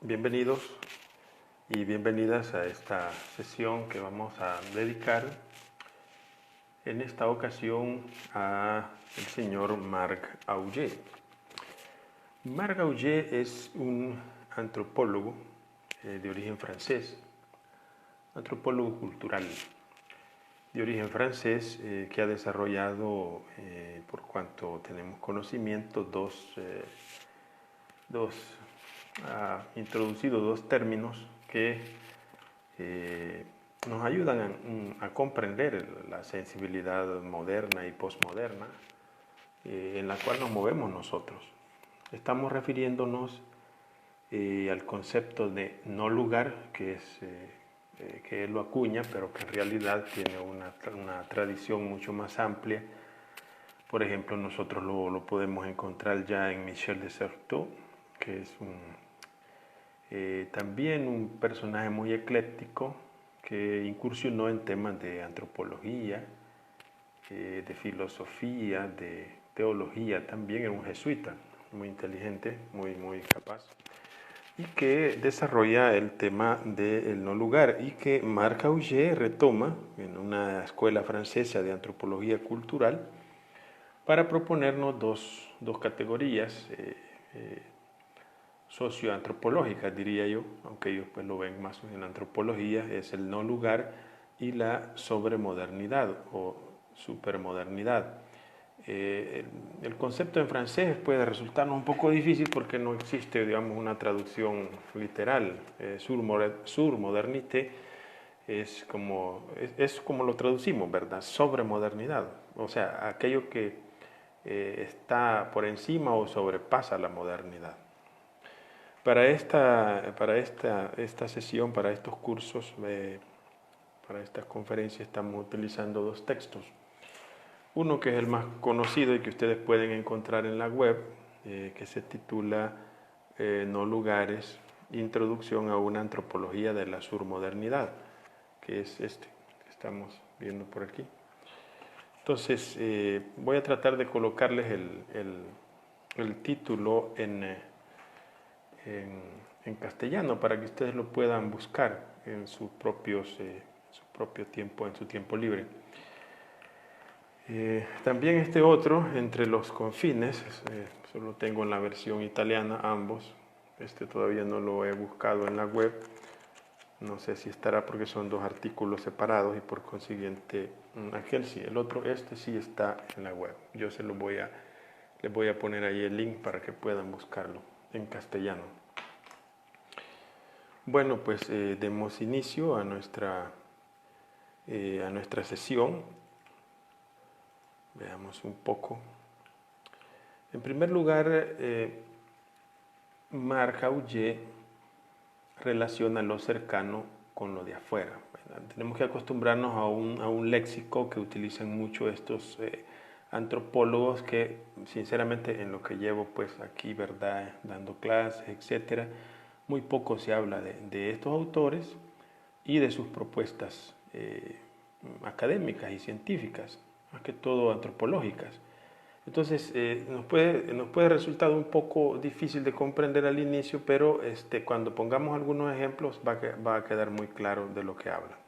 Bienvenidos y bienvenidas a esta sesión que vamos a dedicar en esta ocasión a el señor Marc Augé. Marc Augé es un antropólogo de origen francés, antropólogo cultural de origen francés que ha desarrollado, por cuanto tenemos conocimiento, ha introducido dos términos que nos ayudan a comprender la sensibilidad moderna y posmoderna en la cual nos movemos nosotros. Estamos refiriéndonos al concepto de no lugar, que él lo acuña, pero que en realidad tiene una tradición mucho más amplia. Por ejemplo, nosotros lo podemos encontrar ya en Michel de Certeau, que es también un personaje muy ecléctico que incursionó en temas de antropología, de filosofía, de teología. También era un jesuita muy inteligente, muy capaz, y que desarrolla el tema del no lugar y que Marc Augé retoma en una escuela francesa de antropología cultural para proponernos dos categorías socioantropológicas, diría yo, aunque ellos pues lo ven más en antropología, es el no lugar y la sobremodernidad o supermodernidad. El concepto en francés puede resultarnos un poco difícil porque no existe, digamos, una traducción literal. Surmodernité es como lo traducimos, ¿verdad? Sobremodernidad, o sea, aquello que está por encima o sobrepasa la modernidad. Para esta sesión, para estos cursos, para estas conferencias, estamos utilizando dos textos. Uno que es el más conocido y que ustedes pueden encontrar en la web, que se titula No lugares, introducción a una antropología de la surmodernidad, que es este que estamos viendo por aquí. Entonces, voy a tratar de colocarles el título en castellano para que ustedes lo puedan buscar en su propio tiempo, en su tiempo libre. También este otro, Entre los confines, solo tengo en la versión italiana ambos. Este todavía no lo he buscado en la web. No sé si estará porque son dos artículos separados y por consiguiente aquel sí, el otro, este sí está en la web. Yo les voy a poner ahí el link para que puedan buscarlo en castellano. Bueno, pues demos inicio a nuestra sesión. Veamos un poco. En primer lugar, Marc Augé relaciona lo cercano con lo de afuera. Tenemos que acostumbrarnos a un léxico que utilizan mucho estos antropólogos que, sinceramente, en lo que llevo pues aquí, ¿verdad?, dando clases, etcétera, muy poco se habla de estos autores y de sus propuestas académicas y científicas, más que todo antropológicas. Entonces, nos puede resultar un poco difícil de comprender al inicio, pero cuando pongamos algunos ejemplos va a quedar muy claro de lo que habla.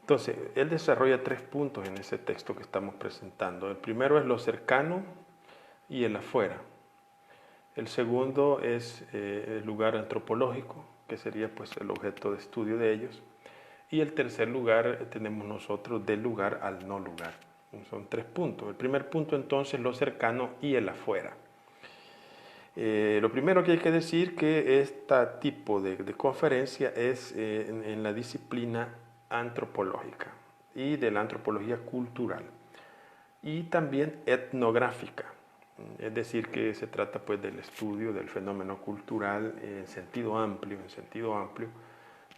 Entonces, él desarrolla 3 puntos en ese texto que estamos presentando. El primero es lo cercano y el afuera. El segundo es el lugar antropológico, que sería pues el objeto de estudio de ellos. Y el tercer lugar tenemos nosotros del lugar al no lugar. Son 3 puntos. El primer punto entonces lo cercano y el afuera. Lo primero que hay que decir que este tipo de conferencia es en la disciplina antropológica y de la antropología cultural y también etnográfica. Es decir, que se trata pues del estudio del fenómeno cultural en sentido amplio,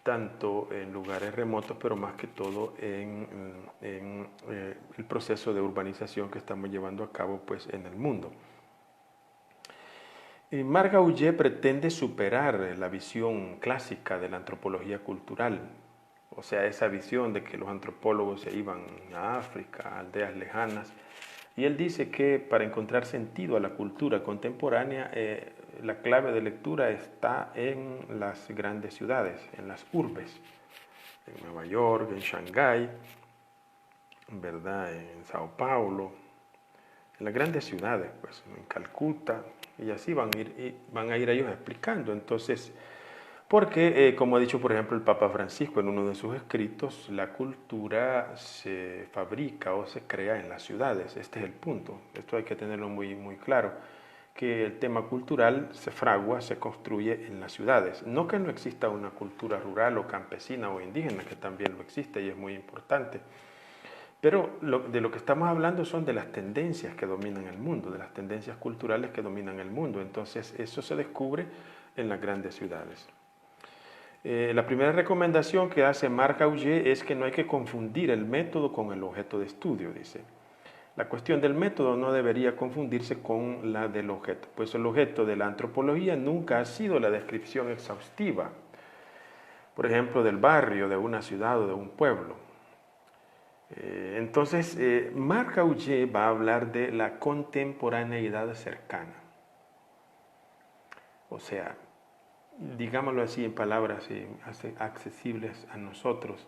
tanto en lugares remotos, pero más que todo en el proceso de urbanización que estamos llevando a cabo pues en el mundo. Marc Augé pretende superar la visión clásica de la antropología cultural, o sea, esa visión de que los antropólogos se iban a África, a aldeas lejanas, y él dice que para encontrar sentido a la cultura contemporánea, la clave de lectura está en las grandes ciudades, en las urbes, en Nueva York, en Shanghái, ¿verdad? En Sao Paulo, en las grandes ciudades, pues, en Calcuta, y así van a ir ellos explicando. Entonces, porque, como ha dicho, por ejemplo, el Papa Francisco en uno de sus escritos, la cultura se fabrica o se crea en las ciudades. Este es el punto. Esto hay que tenerlo muy, muy claro, que el tema cultural se fragua, se construye en las ciudades. No que no exista una cultura rural o campesina o indígena, que también lo existe y es muy importante. Pero de lo que estamos hablando son de las tendencias que dominan el mundo, de las tendencias culturales que dominan el mundo. Entonces, eso se descubre en las grandes ciudades. La primera recomendación que hace Marc Augé es que no hay que confundir el método con el objeto de estudio, dice. La cuestión del método no debería confundirse con la del objeto, pues el objeto de la antropología nunca ha sido la descripción exhaustiva, por ejemplo, del barrio, de una ciudad o de un pueblo. Entonces, Marc Augé va a hablar de la contemporaneidad cercana. O sea, digámoslo así en palabras accesibles a nosotros.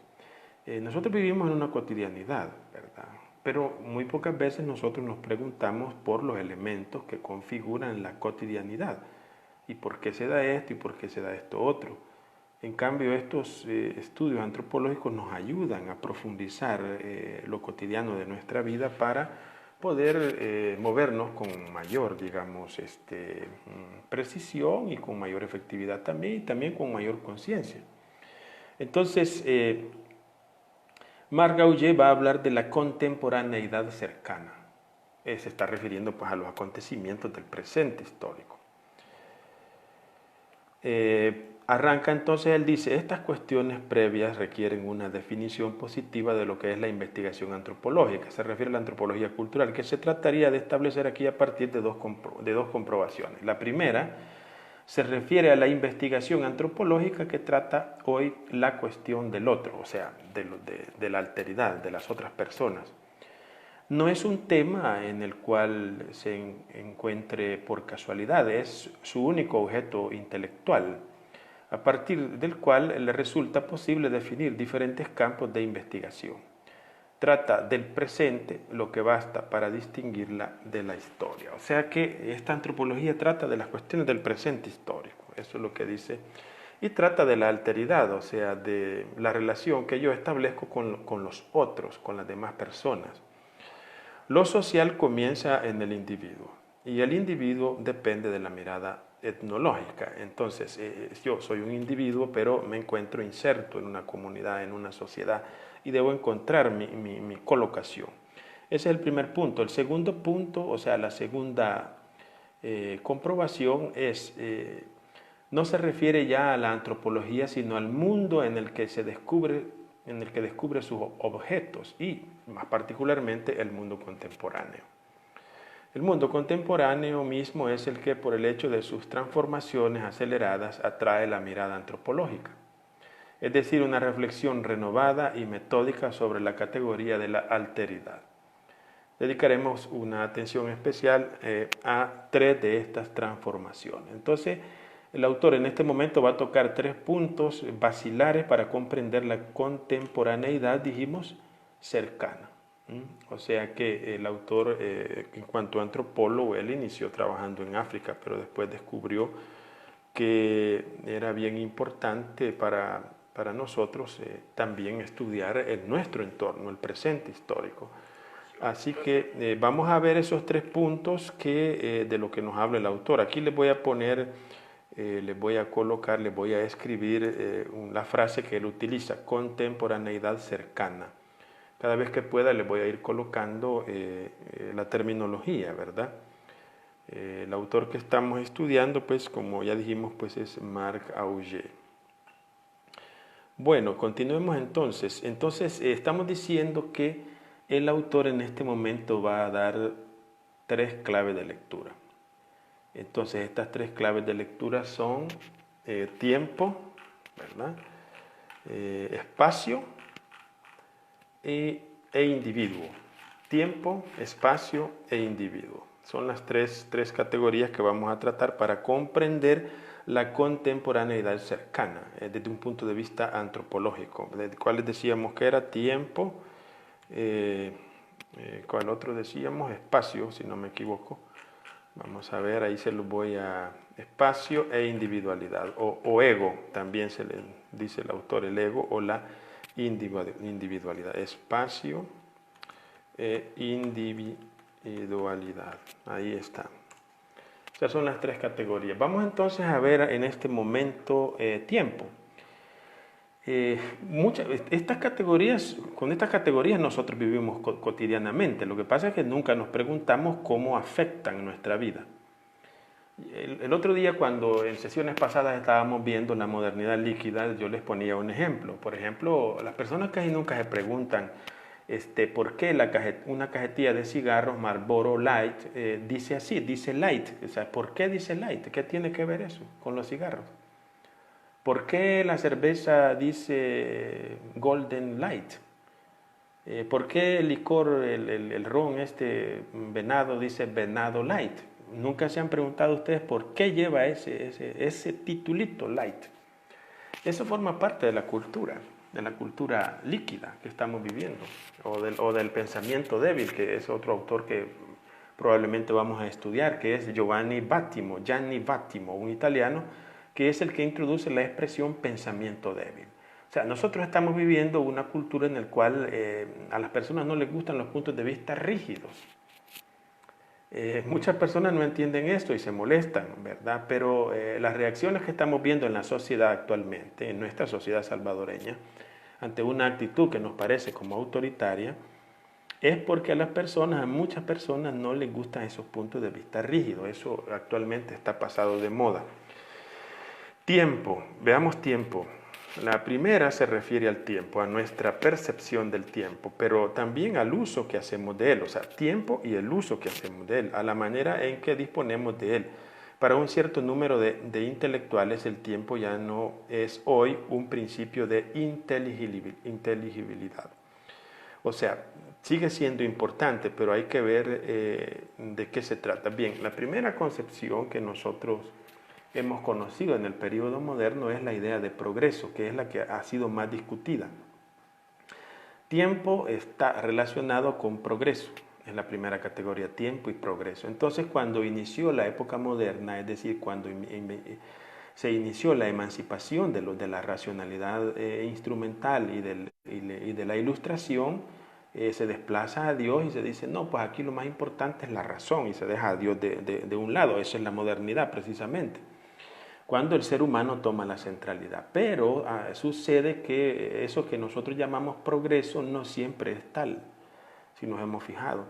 Nosotros vivimos en una cotidianidad, ¿verdad? Pero muy pocas veces nosotros nos preguntamos por los elementos que configuran la cotidianidad. ¿Y por qué se da esto y por qué se da esto otro? En cambio, estos estudios antropológicos nos ayudan a profundizar lo cotidiano de nuestra vida para poder movernos con mayor, digamos, precisión y con mayor efectividad también, y también con mayor conciencia. Entonces, Marc Augé va a hablar de la contemporaneidad cercana. Se está refiriendo pues, a los acontecimientos del presente histórico. Arranca entonces, él dice, estas cuestiones previas requieren una definición positiva de lo que es la investigación antropológica. Se refiere a la antropología cultural, que se trataría de establecer aquí a partir de dos comprobaciones. La primera se refiere a la investigación antropológica que trata hoy la cuestión del otro, o sea, de la alteridad, de las otras personas. No es un tema en el cual se encuentre por casualidad, es su único objeto intelectual, a partir del cual le resulta posible definir diferentes campos de investigación. Trata del presente lo que basta para distinguirla de la historia. O sea que esta antropología trata de las cuestiones del presente histórico, eso es lo que dice, y trata de la alteridad, o sea, de la relación que yo establezco con los otros, con las demás personas. Lo social comienza en el individuo y el individuo depende de la mirada etnológica. Entonces, yo soy un individuo, pero me encuentro inserto en una comunidad, en una sociedad, y debo encontrar mi colocación. Ese es el primer punto. El segundo punto, o sea, la segunda comprobación es, no se refiere ya a la antropología, sino al mundo en el que se descubre, sus objetos y más particularmente el mundo contemporáneo. El mundo contemporáneo mismo es el que, por el hecho de sus transformaciones aceleradas, atrae la mirada antropológica, es decir, una reflexión renovada y metódica sobre la categoría de la alteridad. Dedicaremos una atención especial a 3 de estas transformaciones. Entonces, el autor en este momento va a tocar 3 puntos basilares para comprender la contemporaneidad, dijimos, cercana. O sea que el autor, en cuanto a antropólogo, él inició trabajando en África, pero después descubrió que era bien importante para nosotros también estudiar nuestro entorno, el presente histórico. Así que vamos a ver esos 3 puntos de lo que nos habla el autor. Aquí les voy a poner, les voy a colocar, les voy a escribir la frase que él utiliza, contemporaneidad cercana. Cada vez que pueda les voy a ir colocando la terminología, ¿verdad? El autor que estamos estudiando, pues como ya dijimos, pues es Marc Augé. Bueno, continuemos entonces. Entonces, estamos diciendo que el autor en este momento va a dar 3 claves de lectura. Entonces, estas 3 claves de lectura son tiempo, ¿verdad? Espacio e individuo. Tiempo, espacio e individuo. Son las tres categorías que vamos a tratar para comprender la contemporaneidad cercana desde un punto de vista antropológico, de cuáles decíamos que era tiempo, ¿cuál otro decíamos? Espacio, si no me equivoco. Vamos a ver, ahí se los voy a... Espacio e individualidad, o ego, también se le dice el autor, el ego o la individualidad. Espacio e individualidad, ahí está. Esas son las tres categorías. Vamos entonces a ver en este momento tiempo. Estas categorías, con estas categorías nosotros vivimos cotidianamente. Lo que pasa es que nunca nos preguntamos cómo afectan nuestra vida. El otro día, cuando en sesiones pasadas estábamos viendo la modernidad líquida, yo les ponía un ejemplo. Por ejemplo, las personas casi nunca se preguntan por qué una cajetilla de cigarros Marlboro Light dice así, dice Light. O sea, ¿por qué dice Light? ¿Qué tiene que ver eso con los cigarros? ¿Por qué la cerveza dice Golden Light? ¿Por qué el licor, el ron venado dice Venado Light? Nunca se han preguntado ustedes por qué lleva ese titulito Light. Eso forma parte de la cultura líquida que estamos viviendo, o del pensamiento débil, que es otro autor que probablemente vamos a estudiar, que es Gianni Vattimo, un italiano, que es el que introduce la expresión pensamiento débil. O sea, nosotros estamos viviendo una cultura en la cual a las personas no les gustan los puntos de vista rígidos. Muchas personas no entienden esto y se molestan, ¿verdad? Pero las reacciones que estamos viendo en la sociedad actualmente, en nuestra sociedad salvadoreña, ante una actitud que nos parece como autoritaria, es porque a muchas personas no les gustan esos puntos de vista rígidos. Eso actualmente está pasado de moda. Tiempo, veamos tiempo. La primera se refiere al tiempo, a nuestra percepción del tiempo, pero también al uso que hacemos de él, o sea, tiempo y el uso que hacemos de él, a la manera en que disponemos de él. Para un cierto número de intelectuales, el tiempo ya no es hoy un principio de inteligibilidad. O sea, sigue siendo importante, pero hay que ver de qué se trata. Bien, la primera concepción que nosotros hemos conocido en el periodo moderno es la idea de progreso, que es la que ha sido más discutida. Tiempo está relacionado con progreso, es la primera categoría, tiempo y progreso. Entonces, cuando inició la época moderna, es decir, cuando se inició la emancipación de la racionalidad instrumental y de la ilustración, se desplaza a Dios y se dice, no, pues aquí lo más importante es la razón, y se deja a Dios de un lado. Eso es la modernidad precisamente, cuando el ser humano toma la centralidad. Pero sucede que eso que nosotros llamamos progreso no siempre es tal, si nos hemos fijado.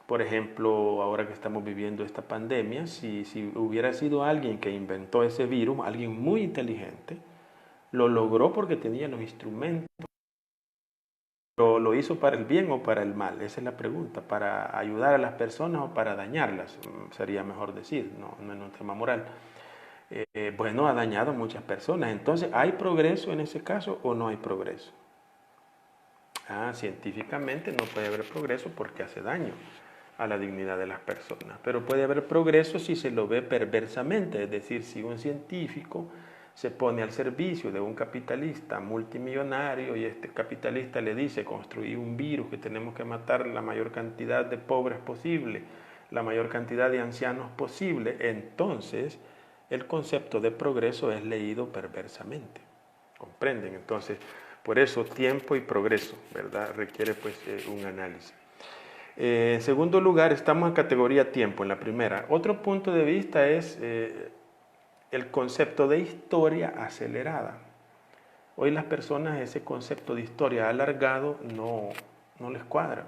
Por ejemplo, ahora que estamos viviendo esta pandemia, si hubiera sido alguien que inventó ese virus, alguien muy inteligente, lo logró porque tenía los instrumentos. ¿Lo hizo para el bien o para el mal? Esa es la pregunta. ¿Para ayudar a las personas o para dañarlas? Sería mejor decir, no en un tema moral. Bueno, ha dañado a muchas personas. Entonces, ¿hay progreso en ese caso o no hay progreso? Científicamente no puede haber progreso porque hace daño a la dignidad de las personas. Pero puede haber progreso si se lo ve perversamente, es decir, si un científico se pone al servicio de un capitalista multimillonario y este capitalista le dice construir un virus que tenemos que matar la mayor cantidad de pobres posible, la mayor cantidad de ancianos posible, entonces el concepto de progreso es leído perversamente. ¿Comprenden? Entonces, por eso tiempo y progreso, ¿verdad? Requiere pues un análisis. En segundo lugar, estamos en categoría tiempo, en la primera. Otro punto de vista es el concepto de historia acelerada. Hoy las personas ese concepto de historia alargado no les cuadra.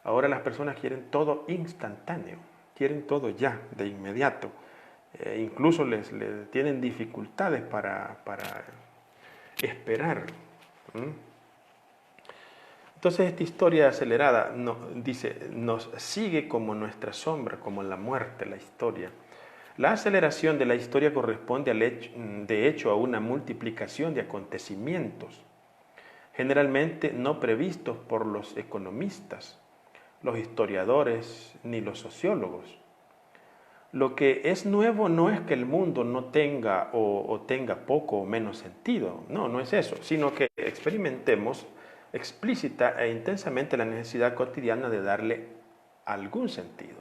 Ahora las personas quieren todo instantáneo, quieren todo ya, de inmediato. Incluso les tienen dificultades para esperar. Entonces esta historia acelerada nos sigue como nuestra sombra, como la muerte, la historia. La aceleración de la historia corresponde de hecho a una multiplicación de acontecimientos, generalmente no previstos por los economistas, los historiadores ni los sociólogos. Lo que es nuevo no es que el mundo no tenga o tenga poco o menos sentido, no es eso, sino que experimentemos explícita e intensamente la necesidad cotidiana de darle algún sentido,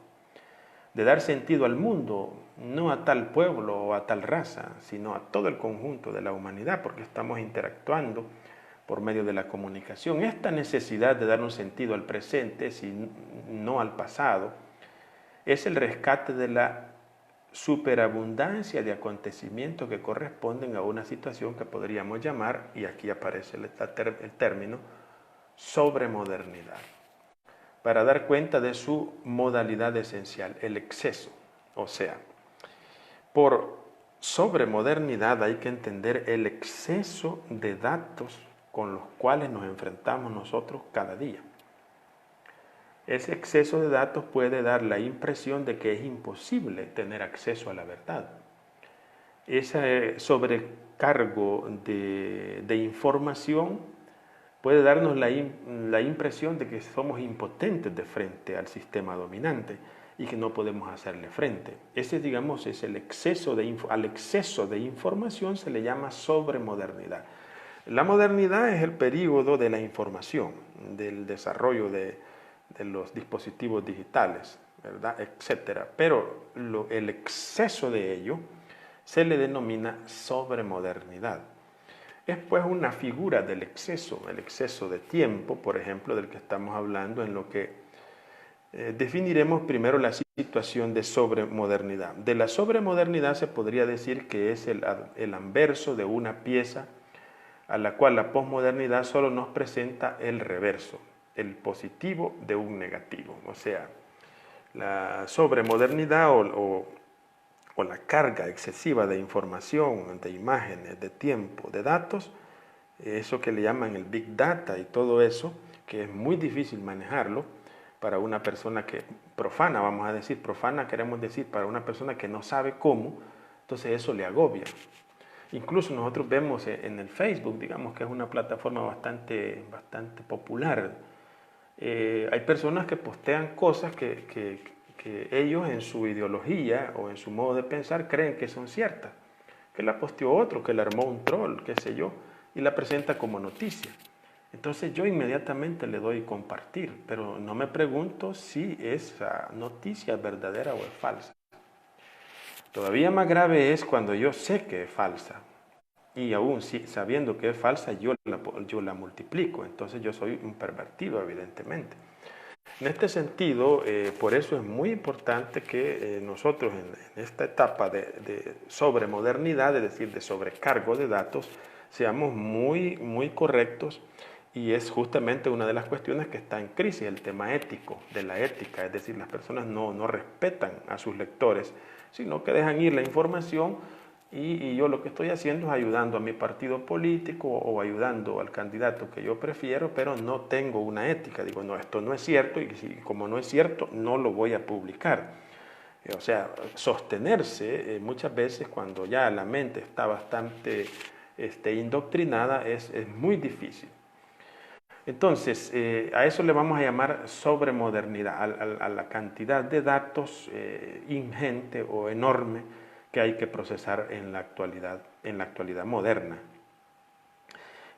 de dar sentido al mundo, no a tal pueblo o a tal raza, sino a todo el conjunto de la humanidad, porque estamos interactuando por medio de la comunicación. Esta necesidad de dar un sentido al presente, si no al pasado, es el rescate de la superabundancia de acontecimientos que corresponden a una situación que podríamos llamar, y aquí aparece el término, sobremodernidad, para dar cuenta de su modalidad esencial, el exceso. O sea, por sobremodernidad hay que entender el exceso de datos con los cuales nos enfrentamos nosotros cada día. Ese exceso de datos puede dar la impresión de que es imposible tener acceso a la verdad. Ese sobrecargo de información puede darnos la impresión de que somos impotentes de frente al sistema dominante y que no podemos hacerle frente. Ese, digamos, es el exceso al exceso de información se le llama sobremodernidad. La modernidad es el período de la información, del desarrollo de los dispositivos digitales, ¿verdad?, etcétera. Pero el exceso de ello se le denomina sobremodernidad. Es pues una figura del exceso, el exceso de tiempo, por ejemplo, del que estamos hablando, en lo que definiremos primero la situación de sobremodernidad. De la sobremodernidad se podría decir que es el anverso de una pieza a la cual la posmodernidad solo nos presenta el reverso, el positivo de un negativo. O sea, la sobremodernidad o la carga excesiva de información, de imágenes, de tiempo, de datos, eso que le llaman el Big Data y todo eso, que es muy difícil manejarlo para una persona que profana, vamos a decir, profana queremos decir para una persona que no sabe cómo, entonces eso le agobia. Incluso nosotros vemos en el Facebook, digamos que es una plataforma bastante popular. Hay personas que postean cosas que ellos en su ideología o en su modo de pensar creen que son ciertas. Que la posteó otro, que la armó un troll, qué sé yo, y la presenta como noticia. Entonces yo inmediatamente le doy compartir, pero no me pregunto si esa noticia es verdadera o es falsa. Todavía más grave es cuando yo sé que es falsa y aún sabiendo que es falsa yo la multiplico, entonces yo soy un pervertido evidentemente. En este sentido, por eso es muy importante que nosotros en esta etapa de sobremodernidad, es decir, de sobrecargo de datos, seamos muy correctos, y es justamente una de las cuestiones que está en crisis, el tema ético, de la ética, es decir, las personas no respetan a sus lectores, sino que dejan ir la información y yo lo que estoy haciendo es ayudando a mi partido político o ayudando al candidato que yo prefiero, pero no tengo una ética. Digo, no, esto no es cierto y como no es cierto, no lo voy a publicar. O sea, sostenerse muchas veces cuando ya la mente está bastante indoctrinada es muy difícil. Entonces, a eso le vamos a llamar sobremodernidad, a la cantidad de datos ingente o enorme que hay que procesar en la actualidad moderna.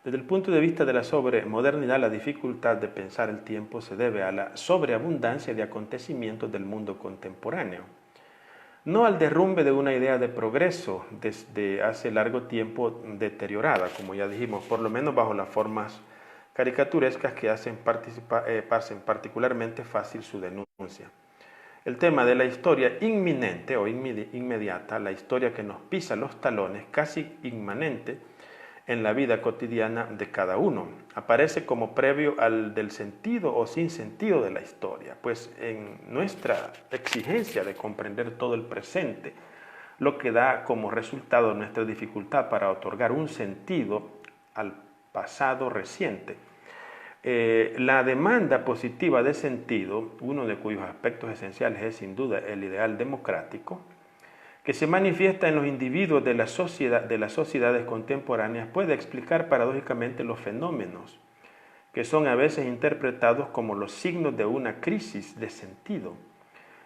Desde el punto de vista de la sobremodernidad, la dificultad de pensar el tiempo se debe a la sobreabundancia de acontecimientos del mundo contemporáneo, no al derrumbe de una idea de progreso desde hace largo tiempo deteriorada, como ya dijimos, por lo menos bajo las formas caricaturescas que hacen particularmente fácil su denuncia. El tema de la historia inminente o inmediata, la historia que nos pisa los talones, casi inmanente en la vida cotidiana de cada uno, aparece como previo al del sentido o sin sentido de la historia, pues en nuestra exigencia de comprender todo el presente, lo que da como resultado nuestra dificultad para otorgar un sentido al pasado reciente. La demanda positiva de sentido, uno de cuyos aspectos esenciales es sin duda el ideal democrático, que se manifiesta en los individuos de las sociedades contemporáneas, puede explicar paradójicamente los fenómenos que son a veces interpretados como los signos de una crisis de sentido.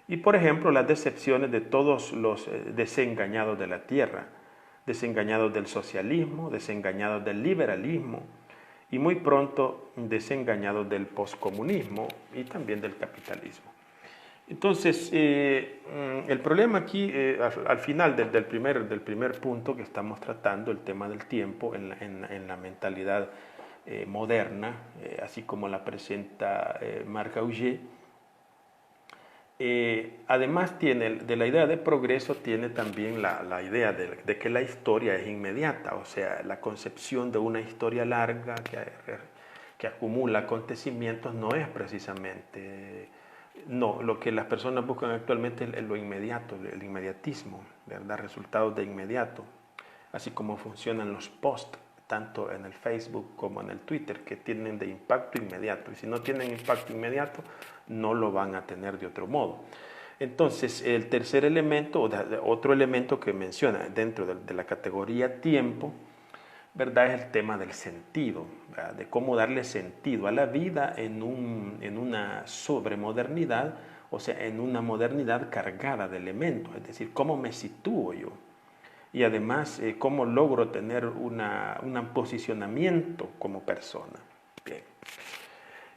Y por ejemplo, las decepciones de todos los desengañados de la tierra, desengañados del socialismo, desengañados del liberalismo y muy pronto desengañados del poscomunismo y también del capitalismo. Entonces, el problema aquí, al final del primer punto que estamos tratando, el tema del tiempo en la mentalidad moderna, así como la presenta Marc Augé, además de la idea de progreso, tiene también la idea de que la historia es inmediata, o sea, la concepción de una historia larga que acumula acontecimientos no es precisamente... No, lo que las personas buscan actualmente es lo inmediato, el inmediatismo, ¿verdad? Resultados de inmediato, así como funcionan los posts, tanto en el Facebook como en el Twitter, que tienen de impacto inmediato. Y si no tienen impacto inmediato, no lo van a tener de otro modo. Entonces, el tercer elemento, otro elemento que menciona dentro de la categoría tiempo, ¿verdad? Es el tema del sentido, ¿verdad? De cómo darle sentido a la vida en una sobremodernidad, o sea, en una modernidad cargada de elementos, es decir, cómo me sitúo yo. Y además, cómo logro tener un posicionamiento como persona. Bien.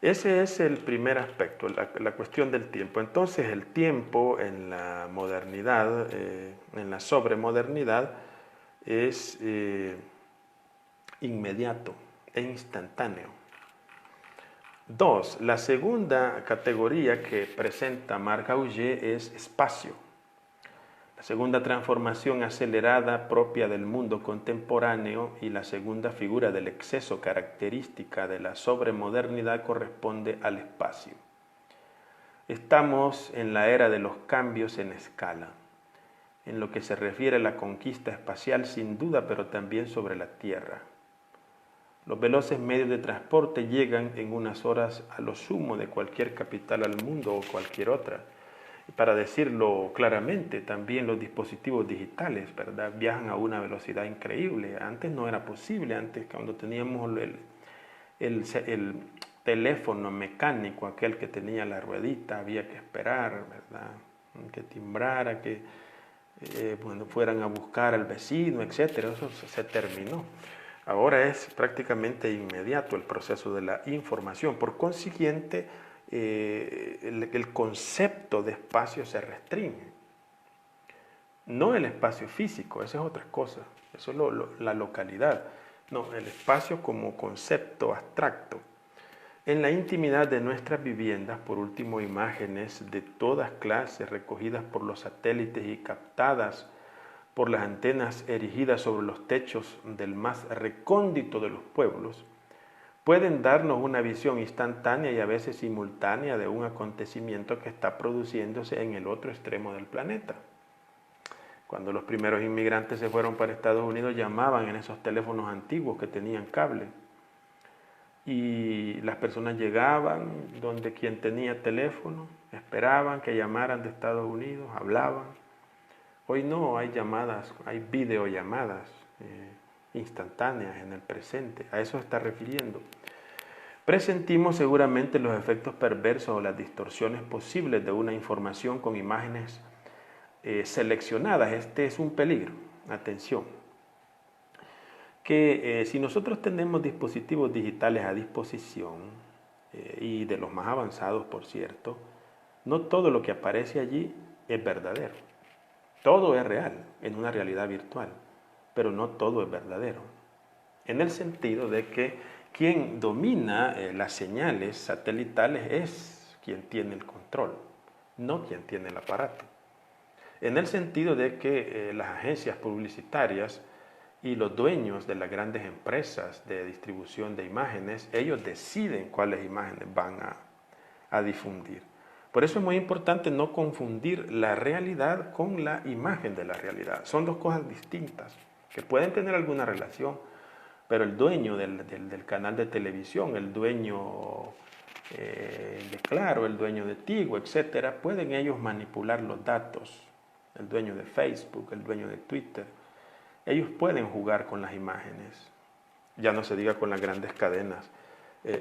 Ese es el primer aspecto, la cuestión del tiempo. Entonces, el tiempo en la modernidad, en la sobremodernidad, es inmediato e instantáneo. Dos, la segunda categoría que presenta Marc Augé es espacio. La segunda transformación acelerada propia del mundo contemporáneo y la segunda figura del exceso característica de la sobremodernidad corresponde al espacio. Estamos en la era de los cambios en escala, en lo que se refiere a la conquista espacial sin duda, pero también sobre la Tierra. Los veloces medios de transporte llegan en unas horas a lo sumo de cualquier capital al mundo o cualquier otra. Para decirlo claramente, también los dispositivos digitales, ¿verdad? Viajan a una velocidad increíble. Antes no era posible, antes cuando teníamos el teléfono mecánico, aquel que tenía la ruedita, había que esperar, ¿verdad? Que timbrara, que fueran a buscar al vecino, etc. Eso se terminó. Ahora es prácticamente inmediato el proceso de la información. Por consiguiente, el concepto de espacio se restringe. No el espacio físico, esa es otra cosa, eso es la localidad. No, el espacio como concepto abstracto. En la intimidad de nuestras viviendas, por último, imágenes de todas clases recogidas por los satélites y captadas por las antenas erigidas sobre los techos del más recóndito de los pueblos, pueden darnos una visión instantánea y a veces simultánea de un acontecimiento que está produciéndose en el otro extremo del planeta. Cuando los primeros inmigrantes se fueron para Estados Unidos, llamaban en esos teléfonos antiguos que tenían cable. Y las personas llegaban donde quien tenía teléfono, esperaban que llamaran de Estados Unidos, hablaban. Hoy no, hay llamadas, hay videollamadas instantáneas en el presente, a eso se está refiriendo. Presentimos seguramente los efectos perversos o las distorsiones posibles de una información con imágenes seleccionadas. Este es un peligro, atención. Que si nosotros tenemos dispositivos digitales a disposición, y de los más avanzados por cierto, no todo lo que aparece allí es verdadero. Todo es real en una realidad virtual, pero no todo es verdadero. En el sentido de que quien domina las señales satelitales es quien tiene el control, no quien tiene el aparato. En el sentido de que las agencias publicitarias y los dueños de las grandes empresas de distribución de imágenes, ellos deciden cuáles imágenes van a difundir. Por eso es muy importante no confundir la realidad con la imagen de la realidad. Son dos cosas distintas que pueden tener alguna relación, pero el dueño del canal de televisión, el dueño de Claro, el dueño de Tigo, etcétera, pueden ellos manipular los datos. El dueño de Facebook, el dueño de Twitter, ellos pueden jugar con las imágenes. Ya no se diga con las grandes cadenas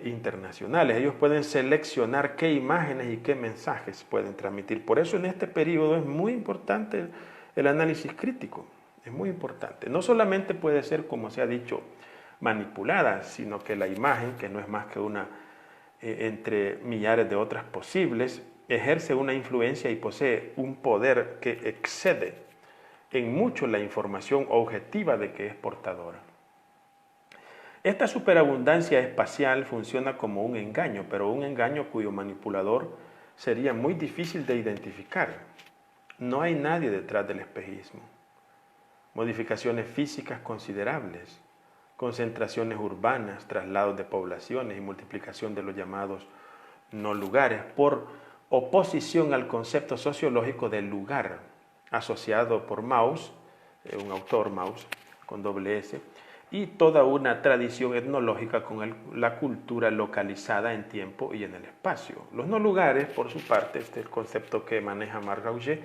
internacionales. Ellos pueden seleccionar qué imágenes y qué mensajes pueden transmitir. Por eso en este periodo es muy importante el análisis crítico. Es muy importante. No solamente puede ser, como se ha dicho, manipulada, sino que la imagen, que no es más que una entre millares de otras posibles, ejerce una influencia y posee un poder que excede en mucho la información objetiva de que es portadora. Esta superabundancia espacial funciona como un engaño, pero un engaño cuyo manipulador sería muy difícil de identificar. No hay nadie detrás del espejismo. Modificaciones físicas considerables, concentraciones urbanas, traslados de poblaciones y multiplicación de los llamados no lugares, por oposición al concepto sociológico del lugar, asociado por Mauss, un autor Mauss, con doble S, y toda una tradición etnológica con la cultura localizada en tiempo y en el espacio. Los no lugares, por su parte, este es el concepto que maneja Marc Raugé,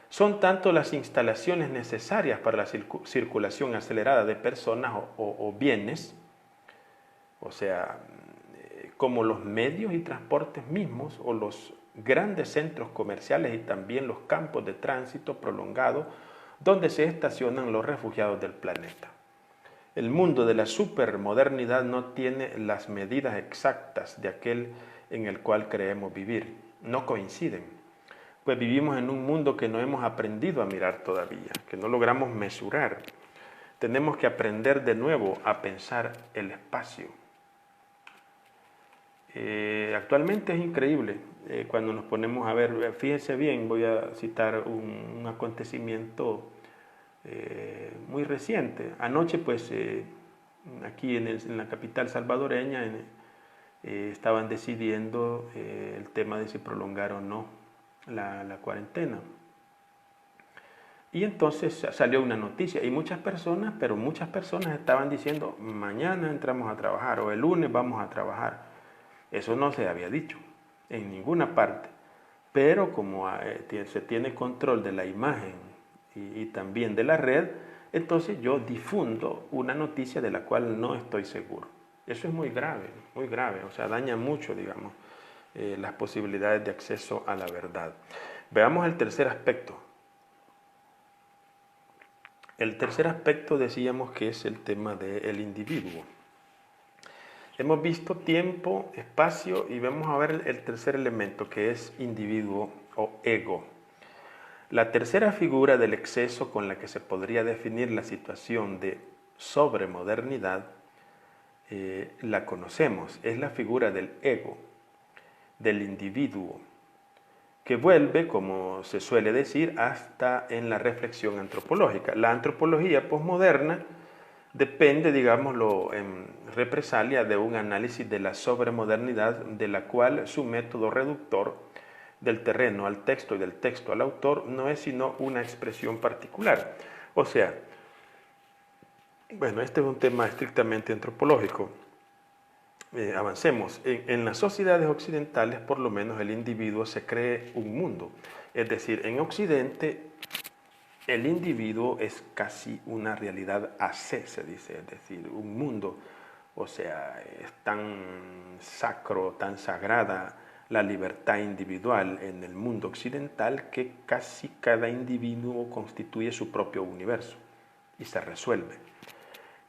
son tanto las instalaciones necesarias para la circulación acelerada de personas o bienes, o sea, como los medios y transportes mismos o los grandes centros comerciales y también los campos de tránsito prolongado donde se estacionan los refugiados del planeta. El mundo de la supermodernidad no tiene las medidas exactas de aquel en el cual creemos vivir, no coinciden, pues vivimos en un mundo que no hemos aprendido a mirar todavía, que no logramos mesurar. Tenemos que aprender de nuevo a pensar el espacio. Actualmente es increíble cuando nos ponemos a ver, fíjense bien, voy a citar un acontecimiento muy reciente. Anoche pues aquí en la capital salvadoreña estaban decidiendo el tema de si prolongar o no la cuarentena. Y entonces salió una noticia y muchas personas, pero muchas personas estaban diciendo mañana entramos a trabajar o el lunes vamos a trabajar. Eso no se había dicho en ninguna parte, pero como se tiene control de la imagen y también de la red, entonces yo difundo una noticia de la cual no estoy seguro. Eso es muy grave, o sea, daña mucho, digamos, las posibilidades de acceso a la verdad. Veamos el tercer aspecto. El tercer aspecto decíamos que es el tema del individuo. Hemos visto tiempo, espacio y vamos a ver el tercer elemento que es individuo o ego. La tercera figura del exceso con la que se podría definir la situación de sobremodernidad la conocemos, es la figura del ego, del individuo, que vuelve, como se suele decir, hasta en la reflexión antropológica. La antropología posmoderna depende, digámoslo, en represalia de un análisis de la sobremodernidad, de la cual su método reductor del terreno al texto y del texto al autor no es sino una expresión particular. O sea, bueno, este es un tema estrictamente antropológico. Avancemos. En las sociedades occidentales, por lo menos, el individuo se cree un mundo. Es decir, en Occidente, el individuo es casi una realidad AC, se dice, es decir, un mundo. O sea, es tan sacro, tan sagrada la libertad individual en el mundo occidental que casi cada individuo constituye su propio universo y se resuelve.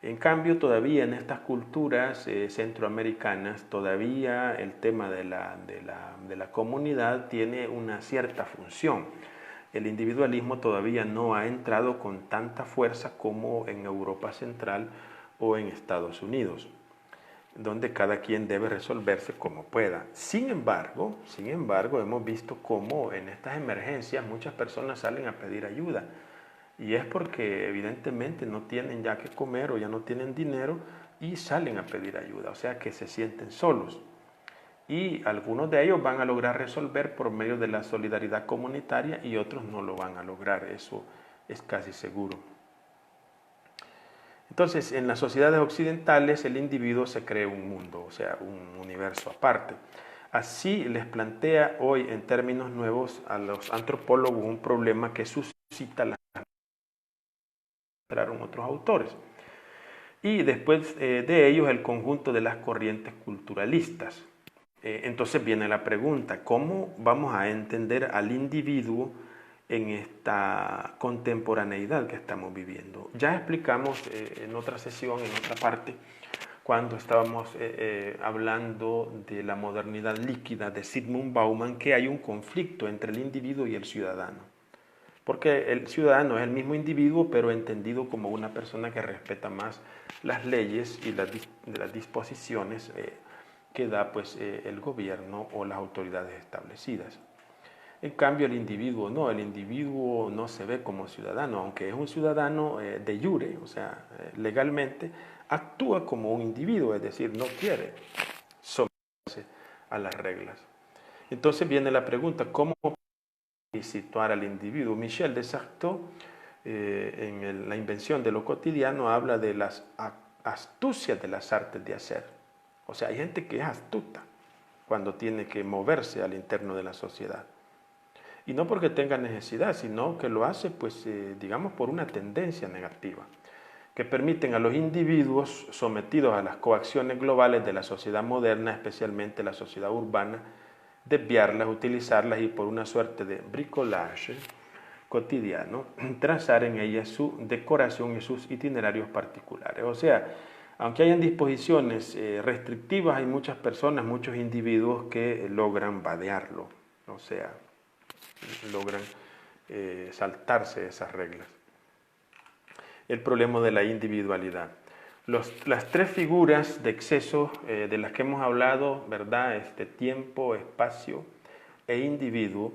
En cambio, todavía en estas culturas centroamericanas, todavía el tema de la comunidad tiene una cierta función. El individualismo todavía no ha entrado con tanta fuerza como en Europa Central o en Estados Unidos, donde cada quien debe resolverse como pueda. Sin embargo, hemos visto cómo en estas emergencias muchas personas salen a pedir ayuda. Y es porque evidentemente no tienen ya que comer o ya no tienen dinero y salen a pedir ayuda, o sea que se sienten solos. Y algunos de ellos van a lograr resolver por medio de la solidaridad comunitaria y otros no lo van a lograr, eso es casi seguro. Entonces, en las sociedades occidentales el individuo se cree un mundo, o sea, un universo aparte. Así les plantea hoy en términos nuevos a los antropólogos un problema que suscita la otros autores. y después de ellos el conjunto de las corrientes culturalistas. Entonces viene la pregunta, ¿cómo vamos a entender al individuo en esta contemporaneidad que estamos viviendo? Ya explicamos en otra sesión, en otra parte, cuando estábamos hablando de la modernidad líquida de Zygmunt Bauman, que hay un conflicto entre el individuo y el ciudadano. Porque el ciudadano es el mismo individuo, pero entendido como una persona que respeta más las leyes y las disposiciones que da pues, el gobierno o las autoridades establecidas. En cambio, el individuo no se ve como ciudadano, aunque es un ciudadano de jure, o sea, legalmente, actúa como un individuo, es decir, no quiere someterse a las reglas. Entonces viene la pregunta, ¿cómo situar al individuo? Michel de Certeau, en la invención de lo cotidiano, habla de las astucias de las artes de hacer. O sea, hay gente que es astuta cuando tiene que moverse al interno de la sociedad. Y no porque tenga necesidad, sino que lo hace, pues, digamos, por una tendencia negativa, que permiten a los individuos sometidos a las coacciones globales de la sociedad moderna, especialmente la sociedad urbana, desviarlas, utilizarlas y por una suerte de bricolage cotidiano, trazar en ellas su decoración y sus itinerarios particulares. O sea, aunque hayan disposiciones restrictivas, hay muchas personas, muchos individuos que logran vadearlo, o sea, logran saltarse esas reglas. El problema de la individualidad. Las tres figuras de exceso de las que hemos hablado, ¿verdad? Tiempo, espacio e individuo,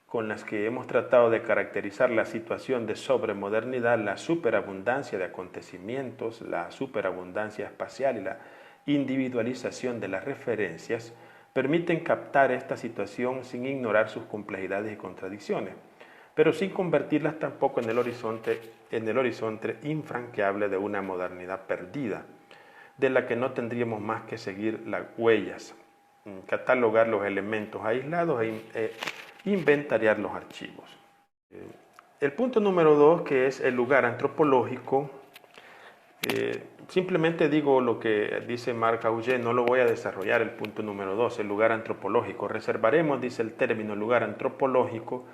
con las que hemos tratado de caracterizar la situación de sobremodernidad, la superabundancia de acontecimientos, la superabundancia espacial y la individualización de las referencias, permiten captar esta situación sin ignorar sus complejidades y contradicciones, pero sin convertirlas tampoco en el horizonte infranqueable de una modernidad perdida, de la que no tendríamos más que seguir las huellas, catalogar los elementos aislados e inventariar los archivos. El punto número 2, que es el lugar antropológico, simplemente digo lo que dice Marc Augé, no lo voy a desarrollar. El punto número 2, el lugar antropológico. Reservaremos, dice el término, lugar antropológico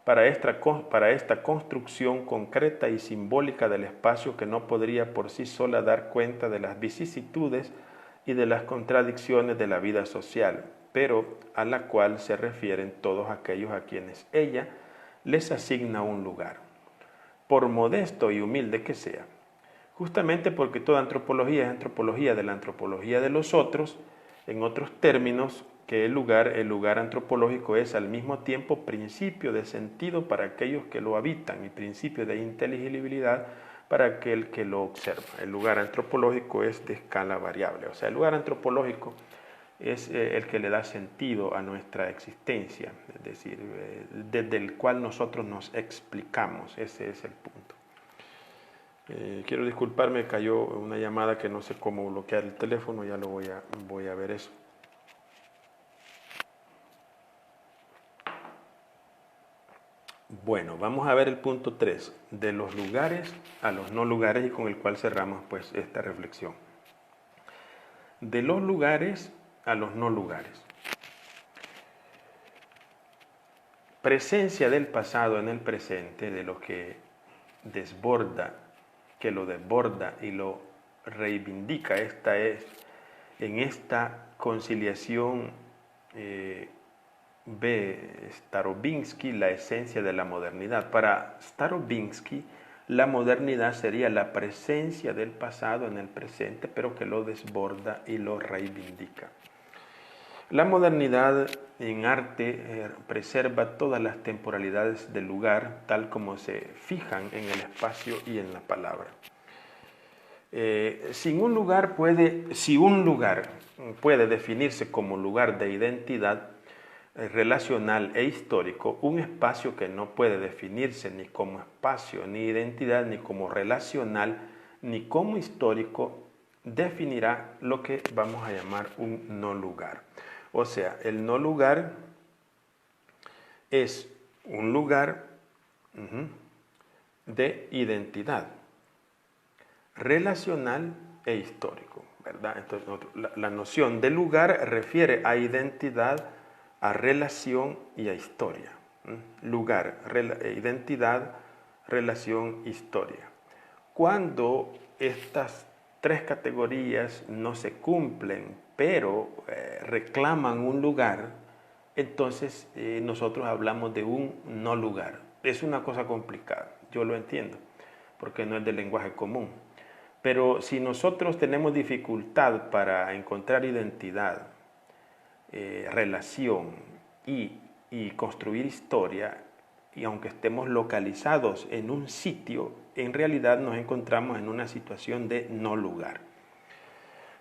para esta construcción concreta y simbólica del espacio que no podría por sí sola dar cuenta de las vicisitudes y de las contradicciones de la vida social, pero a la cual se refieren todos aquellos a quienes ella les asigna un lugar, por modesto y humilde que sea. Justamente porque toda antropología es antropología de la antropología de los otros, en otros términos, que el lugar antropológico es al mismo tiempo principio de sentido para aquellos que lo habitan y principio de inteligibilidad para aquel que lo observa. El lugar antropológico es de escala variable, o sea, el lugar antropológico es el que le da sentido a nuestra existencia, es decir, desde el cual nosotros nos explicamos, ese es el punto. Quiero disculparme, cayó una llamada que no sé cómo bloquear el teléfono, ya lo voy a ver eso. Bueno, vamos a ver el punto 3, de los lugares a los no lugares, y con el cual cerramos pues esta reflexión. De los lugares a los no lugares. Presencia del pasado en el presente, de lo que lo desborda y lo reivindica. Esta es, en esta conciliación ve Starobinsky la esencia de la modernidad. Para Starobinsky, la modernidad sería la presencia del pasado en el presente, pero que lo desborda y lo reivindica. La modernidad en arte preserva todas las temporalidades del lugar, tal como se fijan en el espacio y en la palabra. Si un lugar puede definirse como lugar de identidad relacional e histórico, un espacio que no puede definirse ni como espacio, ni identidad, ni como relacional, ni como histórico, definirá lo que vamos a llamar un no lugar. O sea, el no lugar es un lugar de identidad, relacional e histórico, ¿verdad? Entonces, la noción de lugar refiere a identidad, a relación y a historia. Lugar, identidad, relación, historia. Cuando estas tres categorías no se cumplen, pero reclaman un lugar, entonces nosotros hablamos de un no lugar. Es una cosa complicada, yo lo entiendo, porque no es del lenguaje común. Pero si nosotros tenemos dificultad para encontrar identidad, relación y construir historia, y aunque estemos localizados en un sitio, en realidad nos encontramos en una situación de no lugar.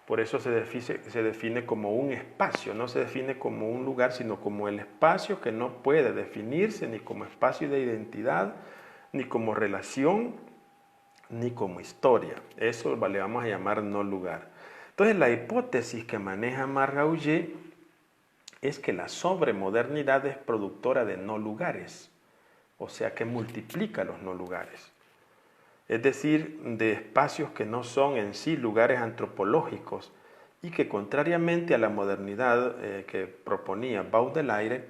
Por eso se define como un espacio, no se define como un lugar, sino como el espacio que no puede definirse ni como espacio de identidad, ni como relación, ni como historia. Eso le vamos a llamar no lugar. Entonces la hipótesis que maneja Marraouillet es que la sobremodernidad es productora de no lugares, o sea que multiplica los no lugares. Es decir, de espacios que no son en sí lugares antropológicos y que contrariamente a la modernidad que proponía Baudelaire,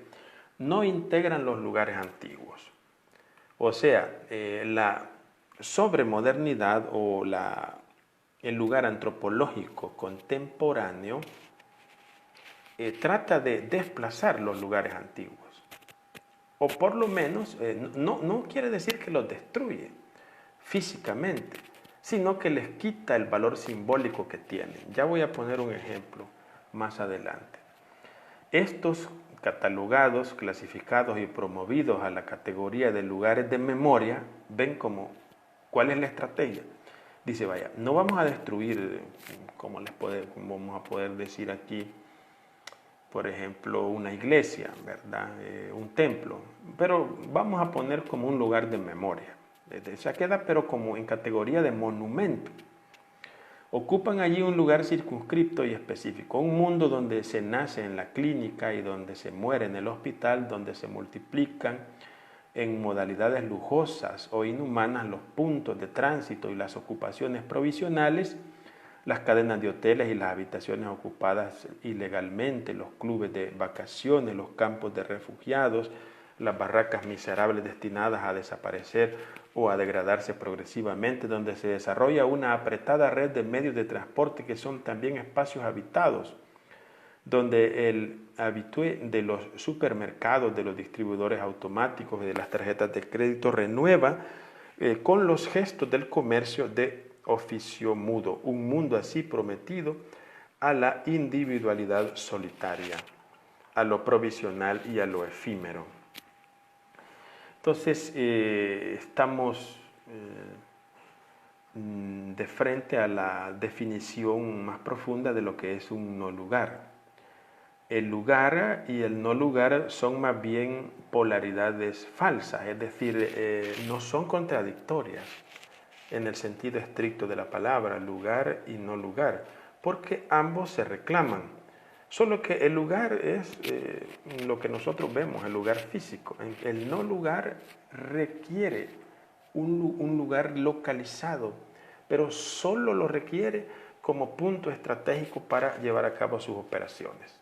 no integran los lugares antiguos. O sea, la sobremodernidad o el lugar antropológico contemporáneo trata de desplazar los lugares antiguos. O por lo menos, no quiere decir que los destruye físicamente, sino que les quita el valor simbólico que tienen. Ya voy a poner un ejemplo más adelante. Estos catalogados, clasificados y promovidos a la categoría de lugares de memoria, ven como, ¿cuál es la estrategia? Dice, vaya, no vamos a destruir, como vamos a poder decir aquí, por ejemplo, una iglesia, ¿verdad? Un templo, pero vamos a poner como un lugar de memoria. Se queda pero como en categoría de monumento. Ocupan allí un lugar circunscripto y específico, un mundo donde se nace en la clínica y donde se muere en el hospital, donde se multiplican en modalidades lujosas o inhumanas los puntos de tránsito y las ocupaciones provisionales, las cadenas de hoteles y las habitaciones ocupadas ilegalmente, los clubes de vacaciones, los campos de refugiados, las barracas miserables destinadas a desaparecer o a degradarse progresivamente, donde se desarrolla una apretada red de medios de transporte que son también espacios habitados, donde el habitué de los supermercados, de los distribuidores automáticos y de las tarjetas de crédito renueva con los gestos del comercio de oficio mudo, un mundo así prometido a la individualidad solitaria, a lo provisional y a lo efímero. Entonces, estamos de frente a la definición más profunda de lo que es un no lugar. El lugar y el no lugar son más bien polaridades falsas, es decir, no son contradictorias en el sentido estricto de la palabra, lugar y no lugar, porque ambos se reclaman. Solo que el lugar es lo que nosotros vemos, el lugar físico. El no lugar requiere un lugar localizado, pero solo lo requiere como punto estratégico para llevar a cabo sus operaciones.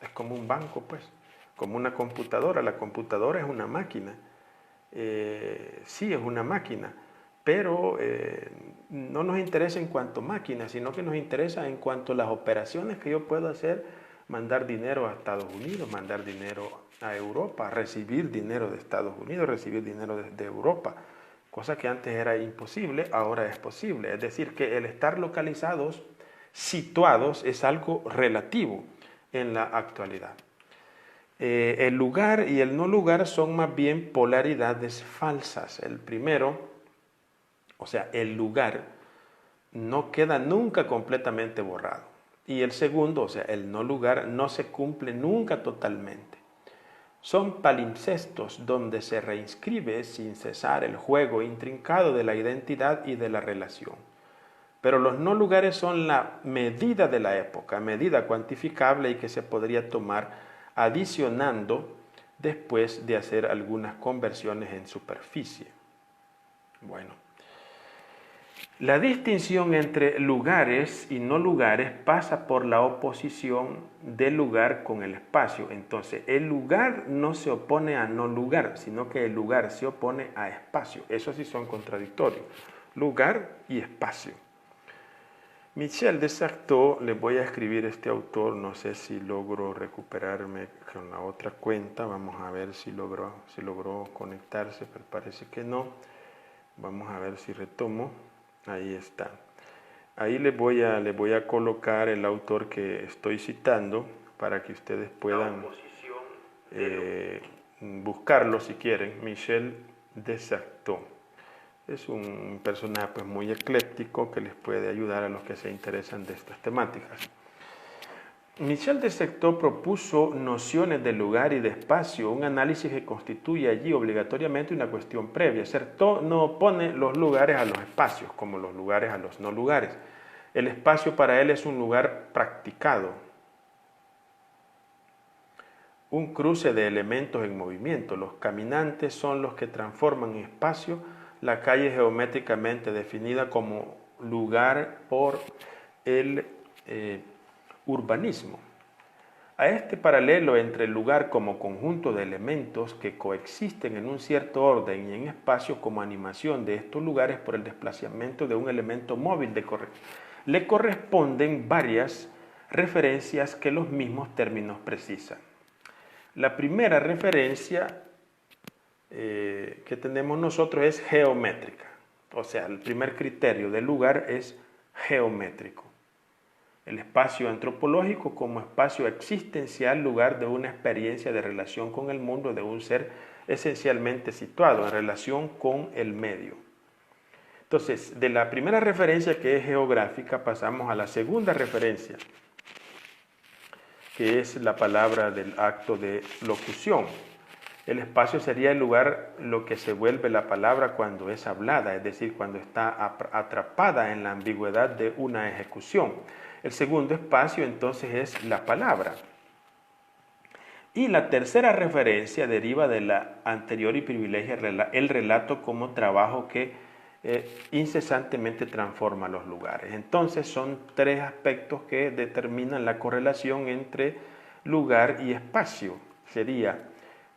Es como un banco, pues, como una computadora. La computadora es una máquina. Sí, es una máquina, pero no nos interesa en cuanto máquina, sino que nos interesa en cuanto a las operaciones que yo puedo hacer, mandar dinero a Estados Unidos, mandar dinero a Europa, recibir dinero de Estados Unidos, recibir dinero de Europa, cosa que antes era imposible, ahora es posible. Es decir, que el estar localizados, situados, es algo relativo en la actualidad. El lugar y el no lugar son más bien polaridades falsas. El primero, o sea, el lugar, no queda nunca completamente borrado. Y el segundo, o sea, el no lugar, no se cumple nunca totalmente. Son palimpsestos donde se reinscribe sin cesar el juego intrincado de la identidad y de la relación. Pero los no lugares son la medida de la época, medida cuantificable y que se podría tomar adicionando después de hacer algunas conversiones en superficie. Bueno, La distinción entre lugares y no lugares pasa por la oposición del lugar con el espacio. Entonces, el lugar no se opone a no lugar, sino que el lugar se opone a espacio. Eso sí son contradictorios. Lugar y espacio. Michel de Certeau, le voy a escribir este autor, no sé si logro recuperarme con la otra cuenta, vamos a ver si logró conectarse, pero parece que no. Vamos a ver si retomo. Ahí está. Ahí le voy a colocar el autor que estoy citando para que ustedes puedan buscarlo si quieren. Michel de Certeau. Es un personaje pues, muy ecléctico que les puede ayudar a los que se interesan de estas temáticas. Michel de Certeau propuso nociones de lugar y de espacio, un análisis que constituye allí obligatoriamente una cuestión previa. Certeau no opone los lugares a los espacios, como los lugares a los no lugares. El espacio para él es un lugar practicado, un cruce de elementos en movimiento. Los caminantes son los que transforman en espacio la calle geométricamente definida como lugar por el urbanismo. A este paralelo entre el lugar como conjunto de elementos que coexisten en un cierto orden y en espacio como animación de estos lugares por el desplazamiento de un elemento móvil le corresponden varias referencias que los mismos términos precisan. La primera referencia que tenemos nosotros es geométrica, o sea, el primer criterio del lugar es geométrico. El espacio antropológico como espacio existencial, lugar de una experiencia de relación con el mundo de un ser esencialmente situado en relación con el medio. Entonces, de la primera referencia que es geográfica pasamos a la segunda referencia, que es la palabra del acto de locución. El espacio sería el lugar lo que se vuelve la palabra cuando es hablada, es decir, cuando está atrapada en la ambigüedad de una ejecución. El segundo espacio entonces es la palabra. Y la tercera referencia deriva de la anterior y privilegia el relato como trabajo que incesantemente transforma los lugares. Entonces son tres aspectos que determinan la correlación entre lugar y espacio. Sería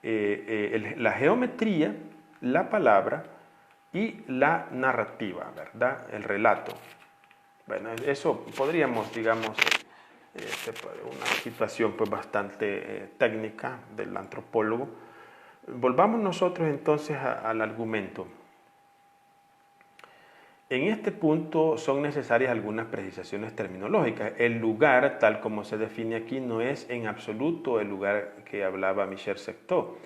la geometría, la palabra y la narrativa, ¿verdad? El relato. Bueno, eso podríamos, digamos, una situación pues bastante técnica del antropólogo. Volvamos nosotros entonces al argumento. En este punto son necesarias algunas precisaciones terminológicas. El lugar, tal como se define aquí, no es en absoluto el lugar que hablaba Michel de Certeau.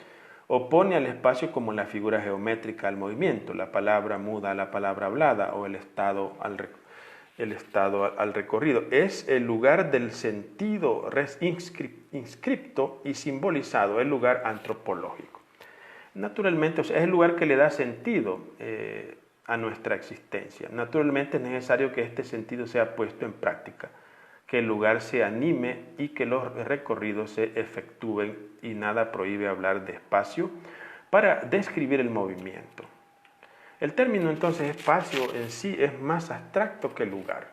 Opone al espacio como la figura geométrica al movimiento, la palabra muda a la palabra hablada o el estado al recorrido. Es el lugar del sentido inscripto y simbolizado, el lugar antropológico. Naturalmente, es el lugar que le da sentido a nuestra existencia. Naturalmente es necesario que este sentido sea puesto en práctica, que el lugar se anime y que los recorridos se efectúen, y nada prohíbe hablar de espacio para describir el movimiento. El término entonces espacio en sí es más abstracto que lugar.